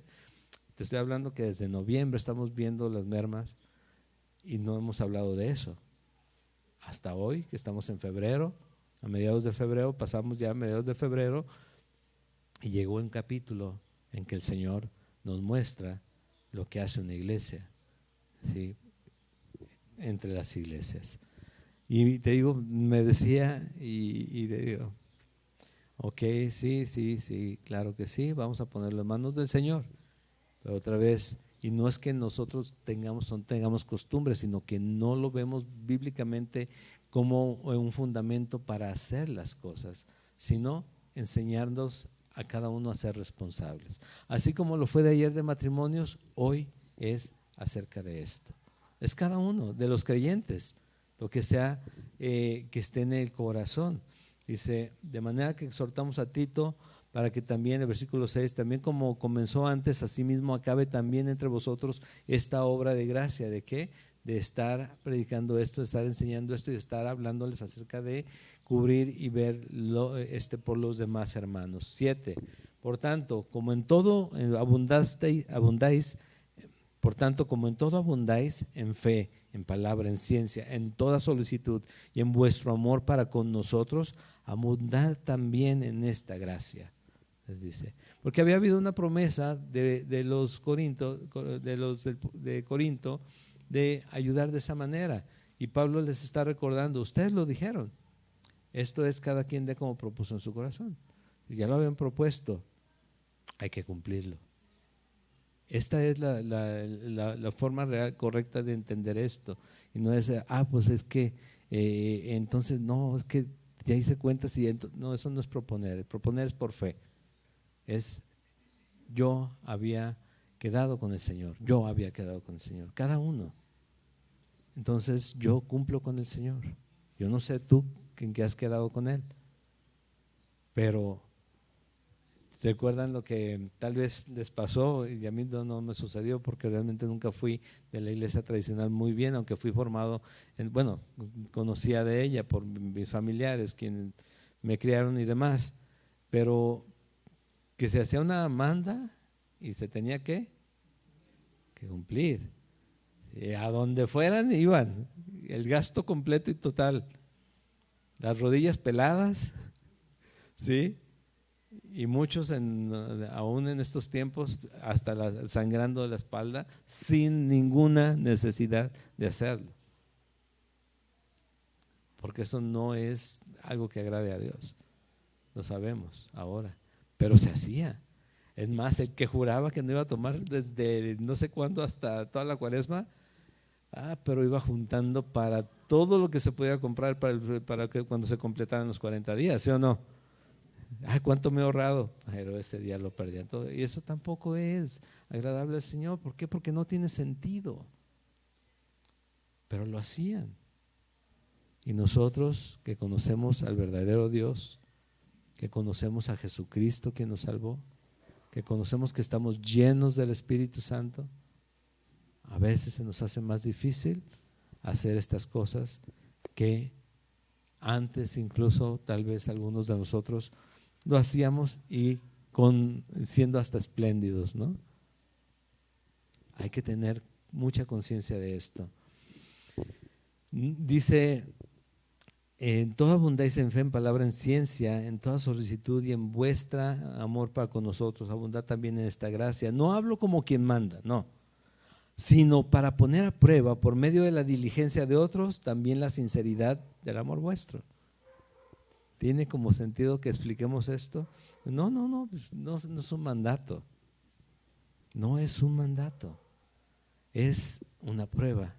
Te estoy hablando que desde noviembre estamos viendo las mermas y no hemos hablado de eso. Hasta hoy, que estamos en febrero, a mediados de febrero, pasamos ya a mediados de febrero, y llegó un capítulo en que el Señor nos muestra lo que hace una iglesia, ¿sí? Entre las iglesias. Y te digo, me decía, y le digo, ok, sí, claro que sí, vamos a ponerlo en manos del Señor. Pero otra vez, y no es que nosotros no tengamos costumbres, sino que no lo vemos bíblicamente como un fundamento para hacer las cosas, sino enseñarnos a cada uno a ser responsables. Así como lo fue de ayer de matrimonios, hoy es acerca de esto. Es cada uno de los creyentes, lo que sea que esté en el corazón. Dice, de manera que exhortamos a Tito para que también, el versículo 6, también como comenzó antes, asimismo acabe también entre vosotros esta obra de gracia. ¿De qué? De estar predicando esto, de estar enseñando esto y de estar hablándoles acerca de cubrir y ver por los demás hermanos. 7, por tanto, como en todo abundáis, por tanto, como en todo abundáis en fe, en palabra, en ciencia, en toda solicitud y en vuestro amor para con nosotros, abundad también en esta gracia, les dice. Porque había habido una promesa de los Corinto, de Corinto, de ayudar de esa manera. Y Pablo les está recordando, ustedes lo dijeron, esto es cada quien dé como propuso en su corazón. Ya lo habían propuesto, hay que cumplirlo. Esta es la forma real, correcta de entender esto. Y no es, pues es que, entonces, no, es que ya hice cuentas y no, eso no es proponer. Proponer es por fe. Yo había quedado con el Señor. Yo había quedado con el Señor. Cada uno. Entonces, yo cumplo con el Señor. Yo no sé tú en qué has quedado con Él. Pero ¿recuerdan lo que tal vez les pasó? Y a mí no me sucedió porque realmente nunca fui de la iglesia tradicional muy bien, aunque fui formado, conocía de ella por mis familiares, quienes me criaron y demás, pero que se hacía una manda y se tenía que cumplir. A donde fueran iban, el gasto completo y total, las rodillas peladas, ¿sí? Y muchos aún en estos tiempos hasta sangrando de la espalda sin ninguna necesidad de hacerlo, porque eso no es algo que agrade a Dios, lo sabemos ahora, pero se hacía. Es más, el que juraba que no iba a tomar desde no sé cuándo hasta toda la cuaresma, pero iba juntando para todo lo que se podía comprar para que cuando se completaran los 40 días, ¿sí o no? ¿Cuánto me he ahorrado? Pero ese día lo perdí. Y eso tampoco es agradable al Señor. ¿Por qué? Porque no tiene sentido. Pero lo hacían. Y nosotros que conocemos al verdadero Dios, que conocemos a Jesucristo que nos salvó, que conocemos que estamos llenos del Espíritu Santo, A veces se nos hace más difícil hacer estas cosas que antes, incluso tal vez algunos de nosotros lo hacíamos y siendo hasta espléndidos, ¿no? Hay que tener mucha conciencia de esto. Dice, en toda abundáis en fe, en palabra, en ciencia, en toda solicitud y en vuestra amor para con nosotros, abundad también en esta gracia. No hablo como quien manda, no, sino para poner a prueba por medio de la diligencia de otros también la sinceridad del amor vuestro. ¿Tiene como sentido que expliquemos esto? No es un mandato. No es un mandato. Es una prueba.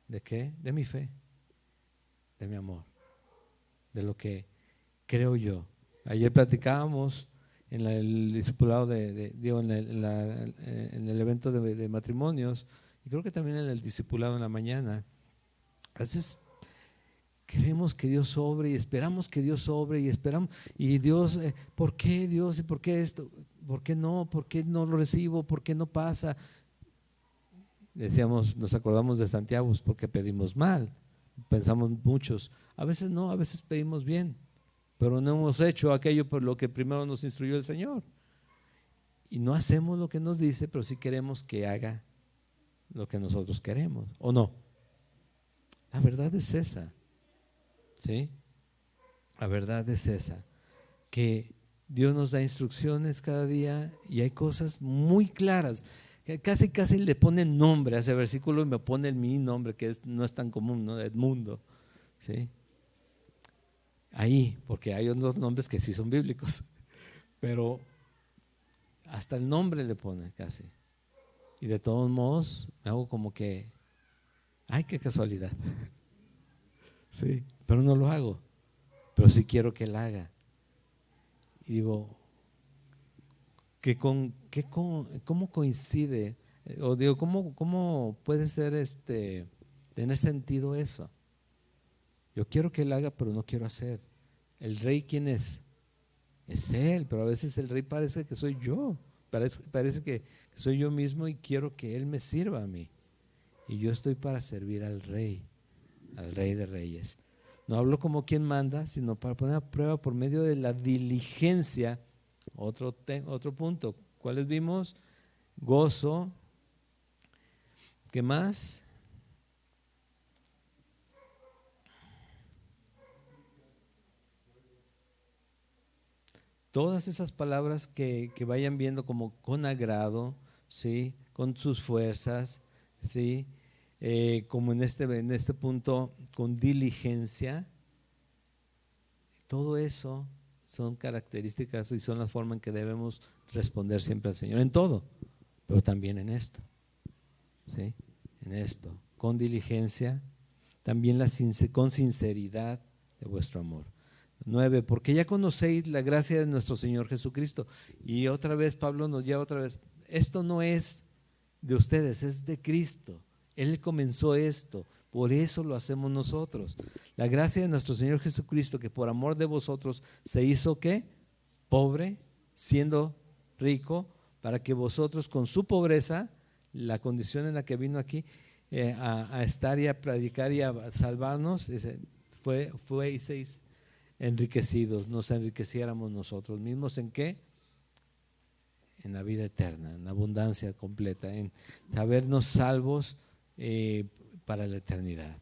¿De qué? De mi fe, de mi amor, de lo que creo yo. Ayer platicábamos en el discipulado en el evento de matrimonios, y creo que también en el discipulado en la mañana. A veces queremos que Dios obre y esperamos que Dios obre y esperamos, y Dios, ¿por qué Dios? ¿Y por qué esto? ¿Por qué no? ¿Por qué no lo recibo? ¿Por qué no pasa? Decíamos, nos acordamos de Santiago, porque pedimos mal, pensamos muchos, a veces no, a veces pedimos bien, pero no hemos hecho aquello por lo que primero nos instruyó el Señor, y no hacemos lo que nos dice, pero sí queremos que haga lo que nosotros queremos, ¿o no? La verdad es esa, ¿sí? La verdad es esa, que Dios nos da instrucciones cada día y hay cosas muy claras. Casi le ponen nombre a ese versículo y me pone mi nombre, que no es tan común, ¿no? Edmundo, ¿sí? Ahí, porque hay otros nombres que sí son bíblicos, pero hasta el nombre le pone casi. Y de todos modos, me hago como que, ay, qué casualidad. Sí, pero no lo hago, pero sí quiero que él haga. Y digo, ¿cómo coincide? O digo, ¿cómo puede ser tener sentido eso? Yo quiero que él haga, pero no quiero hacer. ¿El rey quién es? Es él, pero a veces el rey parece que soy yo. Parece que soy yo mismo y quiero que él me sirva a mí. Y yo estoy para servir al rey de reyes. No hablo como quien manda, sino para poner a prueba por medio de la diligencia. Otro punto. ¿Cuáles vimos? Gozo. ¿Qué más? Todas esas palabras que vayan viendo como con agrado, ¿sí? Con sus fuerzas, ¿sí? Como en este punto, con diligencia. Todo eso son características y son la forma en que debemos responder siempre al Señor, en todo, pero también en esto, ¿sí? En esto, con diligencia, también con sinceridad de vuestro amor. 9, porque ya conocéis la gracia de nuestro Señor Jesucristo. Y otra vez Pablo nos lleva otra vez, esto no es de ustedes, es de Cristo. Él comenzó esto, por eso lo hacemos nosotros. La gracia de nuestro Señor Jesucristo, que por amor de vosotros se hizo ¿qué? Pobre, siendo rico, para que vosotros con su pobreza, la condición en la que vino aquí a estar y a predicar y a salvarnos, fueseis enriquecidos, nos enriqueciéramos nosotros mismos. ¿En qué? En la vida eterna, en la abundancia completa, en sabernos salvos para la eternidad.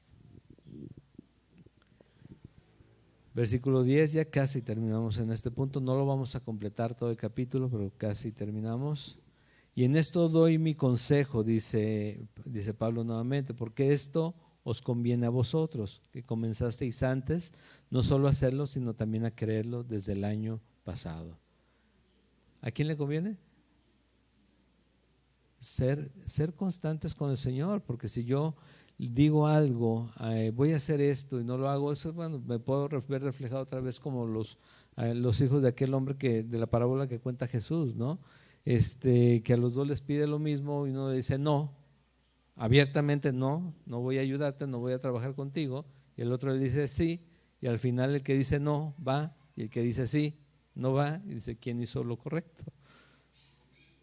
Versículo 10, ya casi terminamos en este punto, no lo vamos a completar todo el capítulo, pero casi terminamos. Y en esto doy mi consejo, dice Pablo nuevamente, porque esto os conviene a vosotros, que comenzasteis antes, no solo a hacerlo, sino también a creerlo desde el año pasado. ¿A quién le conviene? Ser constantes con el Señor, porque si yo digo algo, voy a hacer esto y no lo hago, eso, bueno, me puedo ver reflejado otra vez como los hijos de aquel hombre de la parábola que cuenta Jesús, ¿no? Que a los dos les pide lo mismo y uno le dice no, abiertamente no voy a ayudarte, no voy a trabajar contigo, y el otro le dice sí, y al final el que dice no va, y el que dice sí no va, y dice ¿quién hizo lo correcto?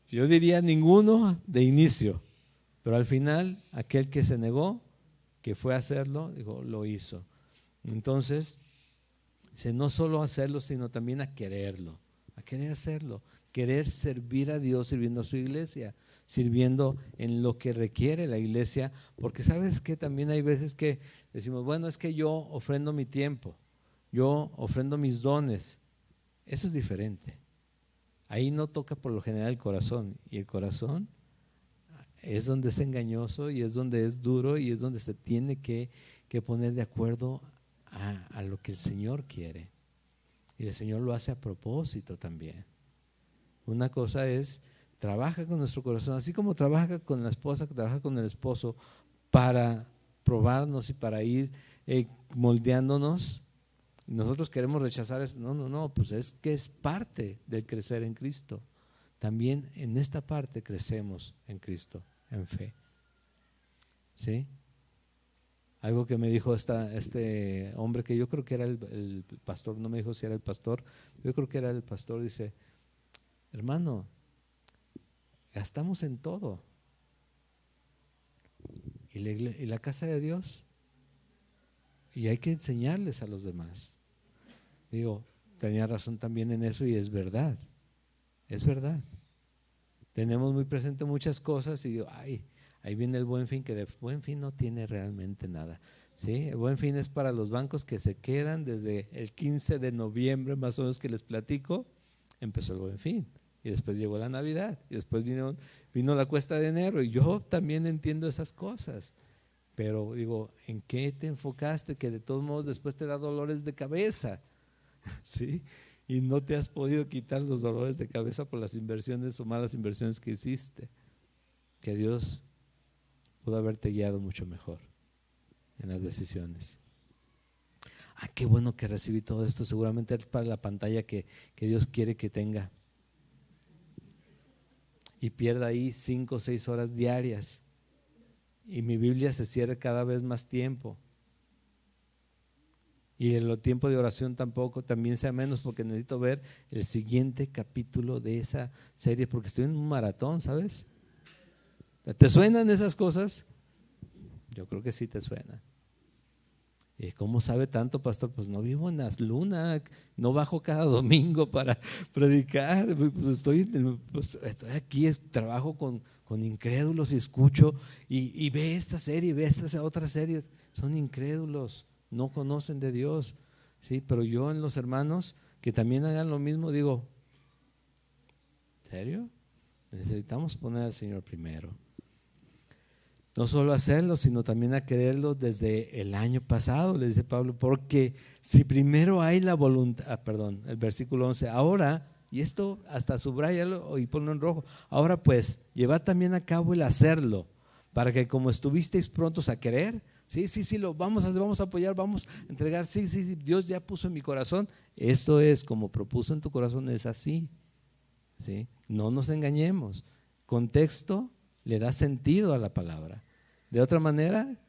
Yo diría ninguno de inicio, Pero al final, aquel que se negó, que fue a hacerlo, dijo, lo hizo. Entonces, no solo hacerlo, sino también a quererlo, a querer hacerlo, querer servir a Dios sirviendo a su iglesia, sirviendo en lo que requiere la iglesia, porque sabes que también hay veces que decimos, bueno, es que yo ofrendo mi tiempo, yo ofrendo mis dones. Eso es diferente. Ahí no toca por lo general el corazón, y el corazón es donde es engañoso y es donde es duro y es donde se tiene que poner de acuerdo a lo que el Señor quiere. Y el Señor lo hace a propósito también. Una cosa es, trabaja con nuestro corazón, así como trabaja con la esposa, que trabaja con el esposo, para probarnos y para ir moldeándonos. Nosotros queremos rechazar eso. No, pues es que es parte del crecer en Cristo. También en esta parte crecemos en Cristo, en fe. ¿Sí? Algo que me dijo este hombre, que yo creo que era el pastor, no me dijo si era el pastor, yo creo que era el pastor, dice, hermano, gastamos en todo. Y la casa de Dios, y hay que enseñarles a los demás. Digo, tenía razón también en eso y es verdad, es verdad. Tenemos muy presente muchas cosas y digo, ay, ahí viene el Buen Fin, que de Buen Fin no tiene realmente nada. ¿Sí? El Buen Fin es para los bancos que se quedan desde el 15 de noviembre, más o menos que les platico, empezó el Buen Fin. Y después llegó la Navidad, y después vino la cuesta de enero, y yo también entiendo esas cosas. Pero digo, ¿en qué te enfocaste? Que de todos modos después te da dolores de cabeza, ¿sí? Y no te has podido quitar los dolores de cabeza por las inversiones o malas inversiones que hiciste. Que Dios pudo haberte guiado mucho mejor en las decisiones. Qué bueno que recibí todo esto. Seguramente es para la pantalla que Dios quiere que tenga. Y pierda ahí 5 o 6 horas diarias. Y mi Biblia se cierre cada vez más tiempo. Y el tiempo de oración también sea menos, porque necesito ver el siguiente capítulo de esa serie, porque estoy en un maratón, ¿sabes? ¿Te suenan esas cosas? Yo creo que sí te suenan. ¿Y cómo sabe tanto, pastor? Pues no vivo en las lunas, no bajo cada domingo para predicar, pues estoy aquí, trabajo con incrédulos y escucho y ve esta serie, ve esta otra serie, son incrédulos, no conocen de Dios, ¿sí? Pero yo en los hermanos que también hagan lo mismo digo, ¿en serio? Necesitamos poner al Señor primero. No solo hacerlo, sino también a quererlo desde el año pasado, le dice Pablo, porque si primero hay la voluntad, el versículo 11, ahora, y esto hasta subráyalo y ponlo en rojo, ahora pues, llevad también a cabo el hacerlo, para que como estuvisteis prontos a querer, sí, lo vamos a apoyar, vamos a entregar, sí, Dios ya puso en mi corazón, esto es como propuso en tu corazón, es así, ¿sí? No nos engañemos, contexto le da sentido a la palabra. De otra manera,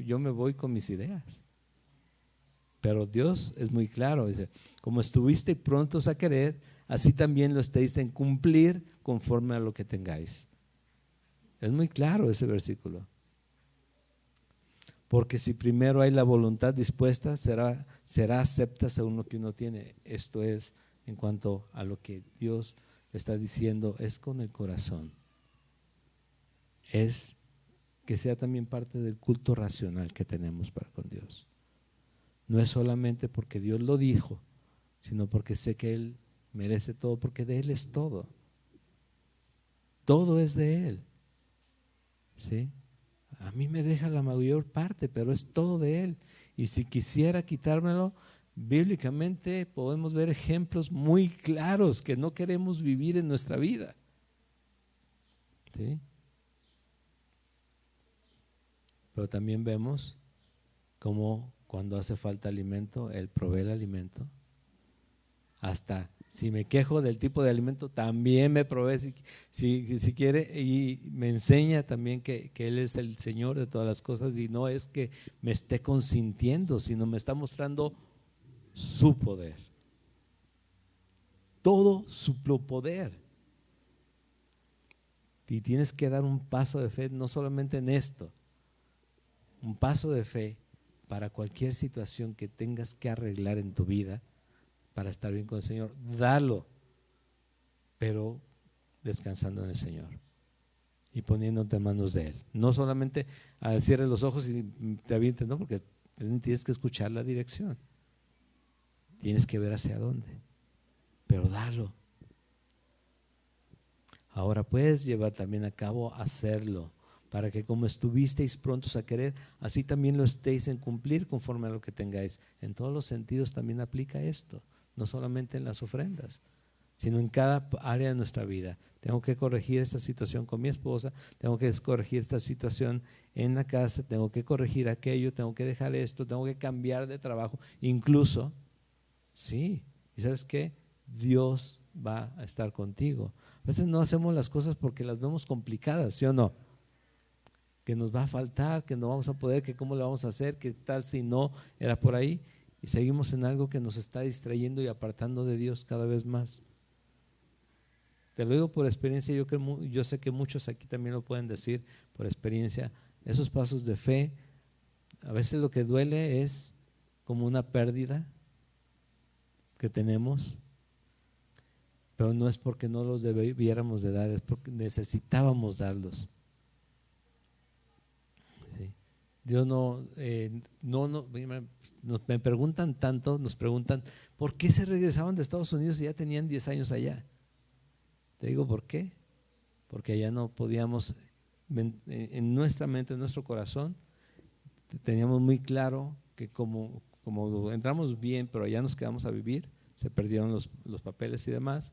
yo me voy con mis ideas. Pero Dios es muy claro, dice, como estuvisteis prontos a querer, así también lo estéis en cumplir conforme a lo que tengáis. Es muy claro ese versículo. Porque si primero hay la voluntad dispuesta, será acepta según lo que uno tiene. Esto es, en cuanto a lo que Dios está diciendo, es con el corazón. Es que sea también parte del culto racional que tenemos para con Dios. No es solamente porque Dios lo dijo, sino porque sé que Él merece todo, porque de Él es todo. Todo es de Él. ¿Sí? A mí me deja la mayor parte, pero es todo de Él. Y si quisiera quitármelo, bíblicamente podemos ver ejemplos muy claros que no queremos vivir en nuestra vida. ¿Sí? Pero también vemos cómo cuando hace falta alimento, Él provee el alimento. Hasta si me quejo del tipo de alimento, también me provee si quiere, y me enseña también que Él es el Señor de todas las cosas y no es que me esté consintiendo, sino me está mostrando su poder. Todo su poder. Y tienes que dar un paso de fe, no solamente en esto, un paso de fe para cualquier situación que tengas que arreglar en tu vida para estar bien con el Señor. Dalo, pero descansando en el Señor y poniéndote en manos de Él. No solamente cierres los ojos y te avientes, no, porque tienes que escuchar la dirección. Tienes que ver hacia dónde, pero dalo. Ahora puedes llevar también a cabo hacerlo, para que como estuvisteis prontos a querer, así también lo estéis en cumplir conforme a lo que tengáis. En todos los sentidos también aplica esto, no solamente en las ofrendas, sino en cada área de nuestra vida. Tengo que corregir esta situación con mi esposa, tengo que corregir esta situación en la casa, tengo que corregir aquello, tengo que dejar esto, tengo que cambiar de trabajo, incluso, sí, ¿y sabes qué? Dios va a estar contigo. A veces no hacemos las cosas porque las vemos complicadas, ¿sí o no? Que nos va a faltar, que no vamos a poder, que cómo lo vamos a hacer, que tal si no era por ahí, y seguimos en algo que nos está distrayendo y apartando de Dios cada vez más. Te lo digo por experiencia, yo sé que muchos aquí también lo pueden decir por experiencia. Esos pasos de fe, a veces lo que duele es como una pérdida que tenemos, pero no es porque no los debiéramos de dar, es porque necesitábamos darlos. Sí. Dios me preguntan tanto, nos preguntan, ¿por qué se regresaban de Estados Unidos y ya tenían 10 años allá? Te digo por qué, porque allá no podíamos, en nuestra mente, en nuestro corazón, teníamos muy claro que como entramos bien, pero allá nos quedamos a vivir, se perdieron los papeles y demás,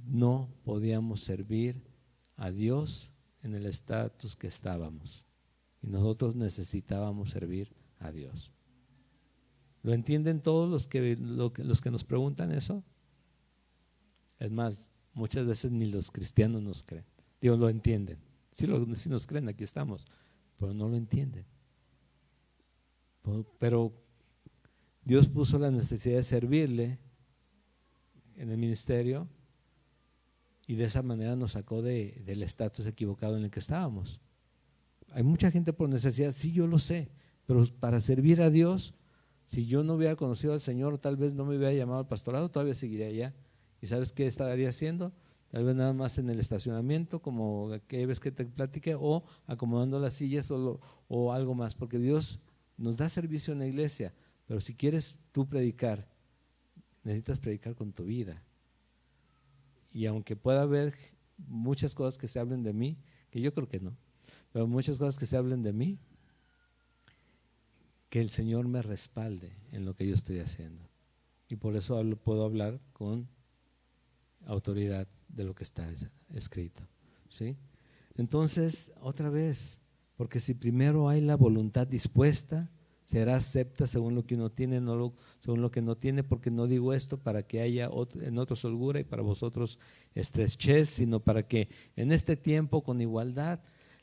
no podíamos servir a Dios en el estatus que estábamos. Y nosotros necesitábamos servir a Dios. ¿Lo entienden todos los que nos preguntan eso? Es más, muchas veces ni los cristianos nos creen. Digo, lo entienden. Sí nos creen, aquí estamos, pero no lo entienden. Pero Dios puso la necesidad de servirle en el ministerio y de esa manera nos sacó del estatus equivocado en el que estábamos. Hay mucha gente por necesidad, sí, yo lo sé, pero para servir a Dios, si yo no hubiera conocido al Señor, tal vez no me hubiera llamado al pastorado, todavía seguiría allá. ¿Y sabes qué estaría haciendo? Tal vez nada más en el estacionamiento, como aquella vez que te platiqué, o acomodando las sillas o algo más, porque Dios nos da servicio en la iglesia, pero si quieres tú predicar, necesitas predicar con tu vida. Y aunque pueda haber muchas cosas que se hablen de mí, que yo creo que no, pero muchas cosas que se hablen de mí, que el Señor me respalde en lo que yo estoy haciendo. Y por eso puedo hablar con autoridad de lo que está escrito, ¿sí? Entonces, otra vez, porque si primero hay la voluntad dispuesta, será acepta según lo que uno tiene, no según lo que no tiene, porque no digo esto para que haya en otros holgura y para vosotros estrechez, sino para que en este tiempo con igualdad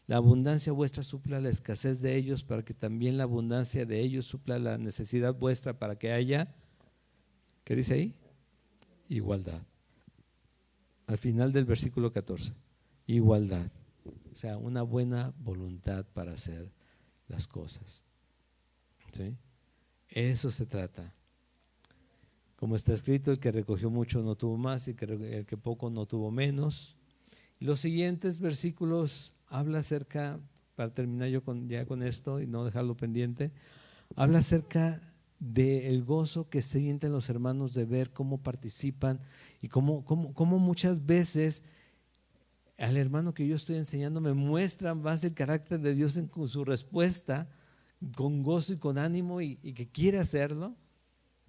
la abundancia vuestra supla la escasez de ellos, para que también la abundancia de ellos supla la necesidad vuestra, para que haya, ¿qué dice ahí? Igualdad. Al final del versículo 14, igualdad, o sea, una buena voluntad para hacer las cosas, ¿sí? Eso se trata. Como está escrito, el que recogió mucho no tuvo más y el que poco no tuvo menos. Y los siguientes versículos habla acerca, para terminar yo ya con esto y no dejarlo pendiente, habla acerca del gozo que sienten los hermanos de ver cómo participan y cómo muchas veces al hermano que yo estoy enseñando me muestra más el carácter de Dios con su respuesta, con gozo y con ánimo y que quiere hacerlo,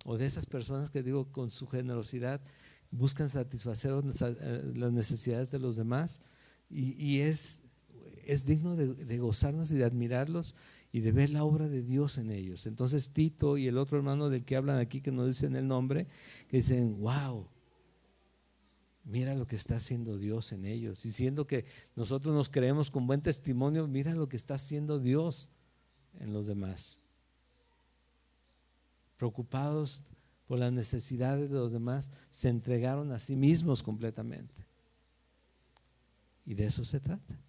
o de esas personas que digo con su generosidad buscan satisfacer las necesidades de los demás y es digno de gozarnos y de admirarlos y de ver la obra de Dios en ellos. Entonces Tito y el otro hermano del que hablan aquí, que no dicen el nombre, que dicen, wow, mira lo que está haciendo Dios en ellos. Y siendo que nosotros nos creemos con buen testimonio, mira lo que está haciendo Dios en los demás. Preocupados por las necesidades de los demás, se entregaron a sí mismos completamente. Y de eso se trata.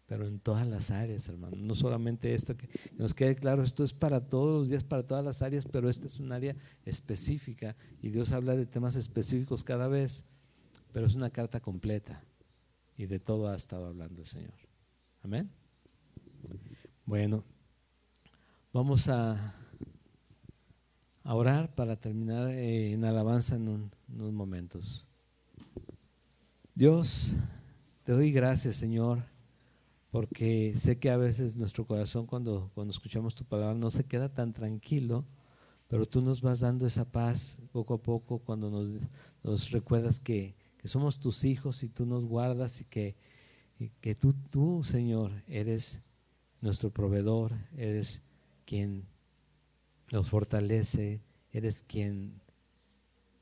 Pero en todas las áreas, hermano. No solamente esto, que nos quede claro, esto es para todos los días, para todas las áreas, pero esta es un área específica y Dios habla de temas específicos cada vez, pero es una carta completa y de todo ha estado hablando el Señor. Amén. Bueno, vamos a orar para terminar en alabanza en unos momentos. Dios, te doy gracias, Señor, porque sé que a veces nuestro corazón cuando escuchamos tu palabra no se queda tan tranquilo, pero tú nos vas dando esa paz poco a poco cuando nos recuerdas que somos tus hijos y tú nos guardas y que tú, Señor, eres nuestro proveedor, eres quien nos fortalece, eres quien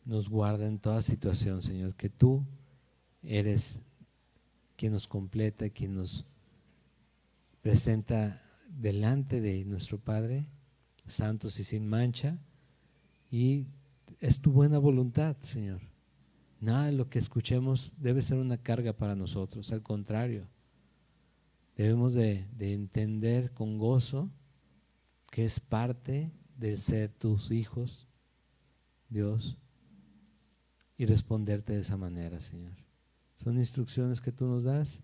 nos guarda en toda situación, Señor, que tú eres quien nos completa, quien nos presenta delante de nuestro Padre, santos y sin mancha, y es tu buena voluntad, Señor. Nada de lo que escuchemos debe ser una carga para nosotros, al contrario, debemos de entender con gozo que es parte del ser tus hijos, Dios, y responderte de esa manera, Señor. Son instrucciones que tú nos das,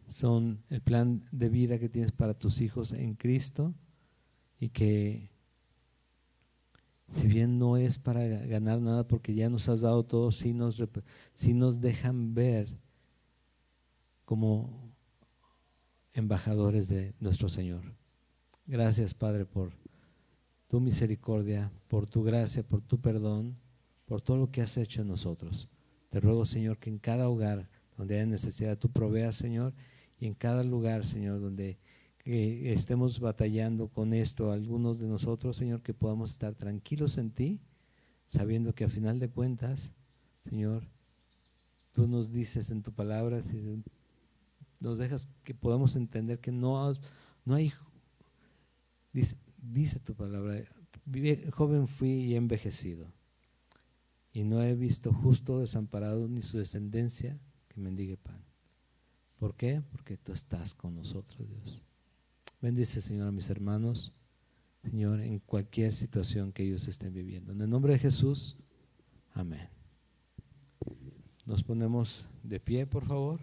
son el plan de vida que tienes para tus hijos en Cristo, y que si bien no es para ganar nada porque ya nos has dado todo, sí nos dejan ver como embajadores de nuestro Señor. Gracias, Padre, por tu misericordia, por tu gracia, por tu perdón, por todo lo que has hecho en nosotros. Te ruego, Señor, que en cada hogar donde haya necesidad tú proveas, Señor, y en cada lugar, Señor, donde estemos batallando con esto, algunos de nosotros, Señor, que podamos estar tranquilos en ti, sabiendo que a final de cuentas, Señor, tú nos dices en tu palabra, nos dejas que podamos entender que no hay, dice tu palabra, joven fui y he envejecido, y no he visto justo desamparado ni su descendencia que mendigue pan. ¿Por qué? Porque tú estás con nosotros, Dios. Bendice, Señor, a mis hermanos, Señor, en cualquier situación que ellos estén viviendo. En el nombre de Jesús, amén. Nos ponemos de pie, por favor.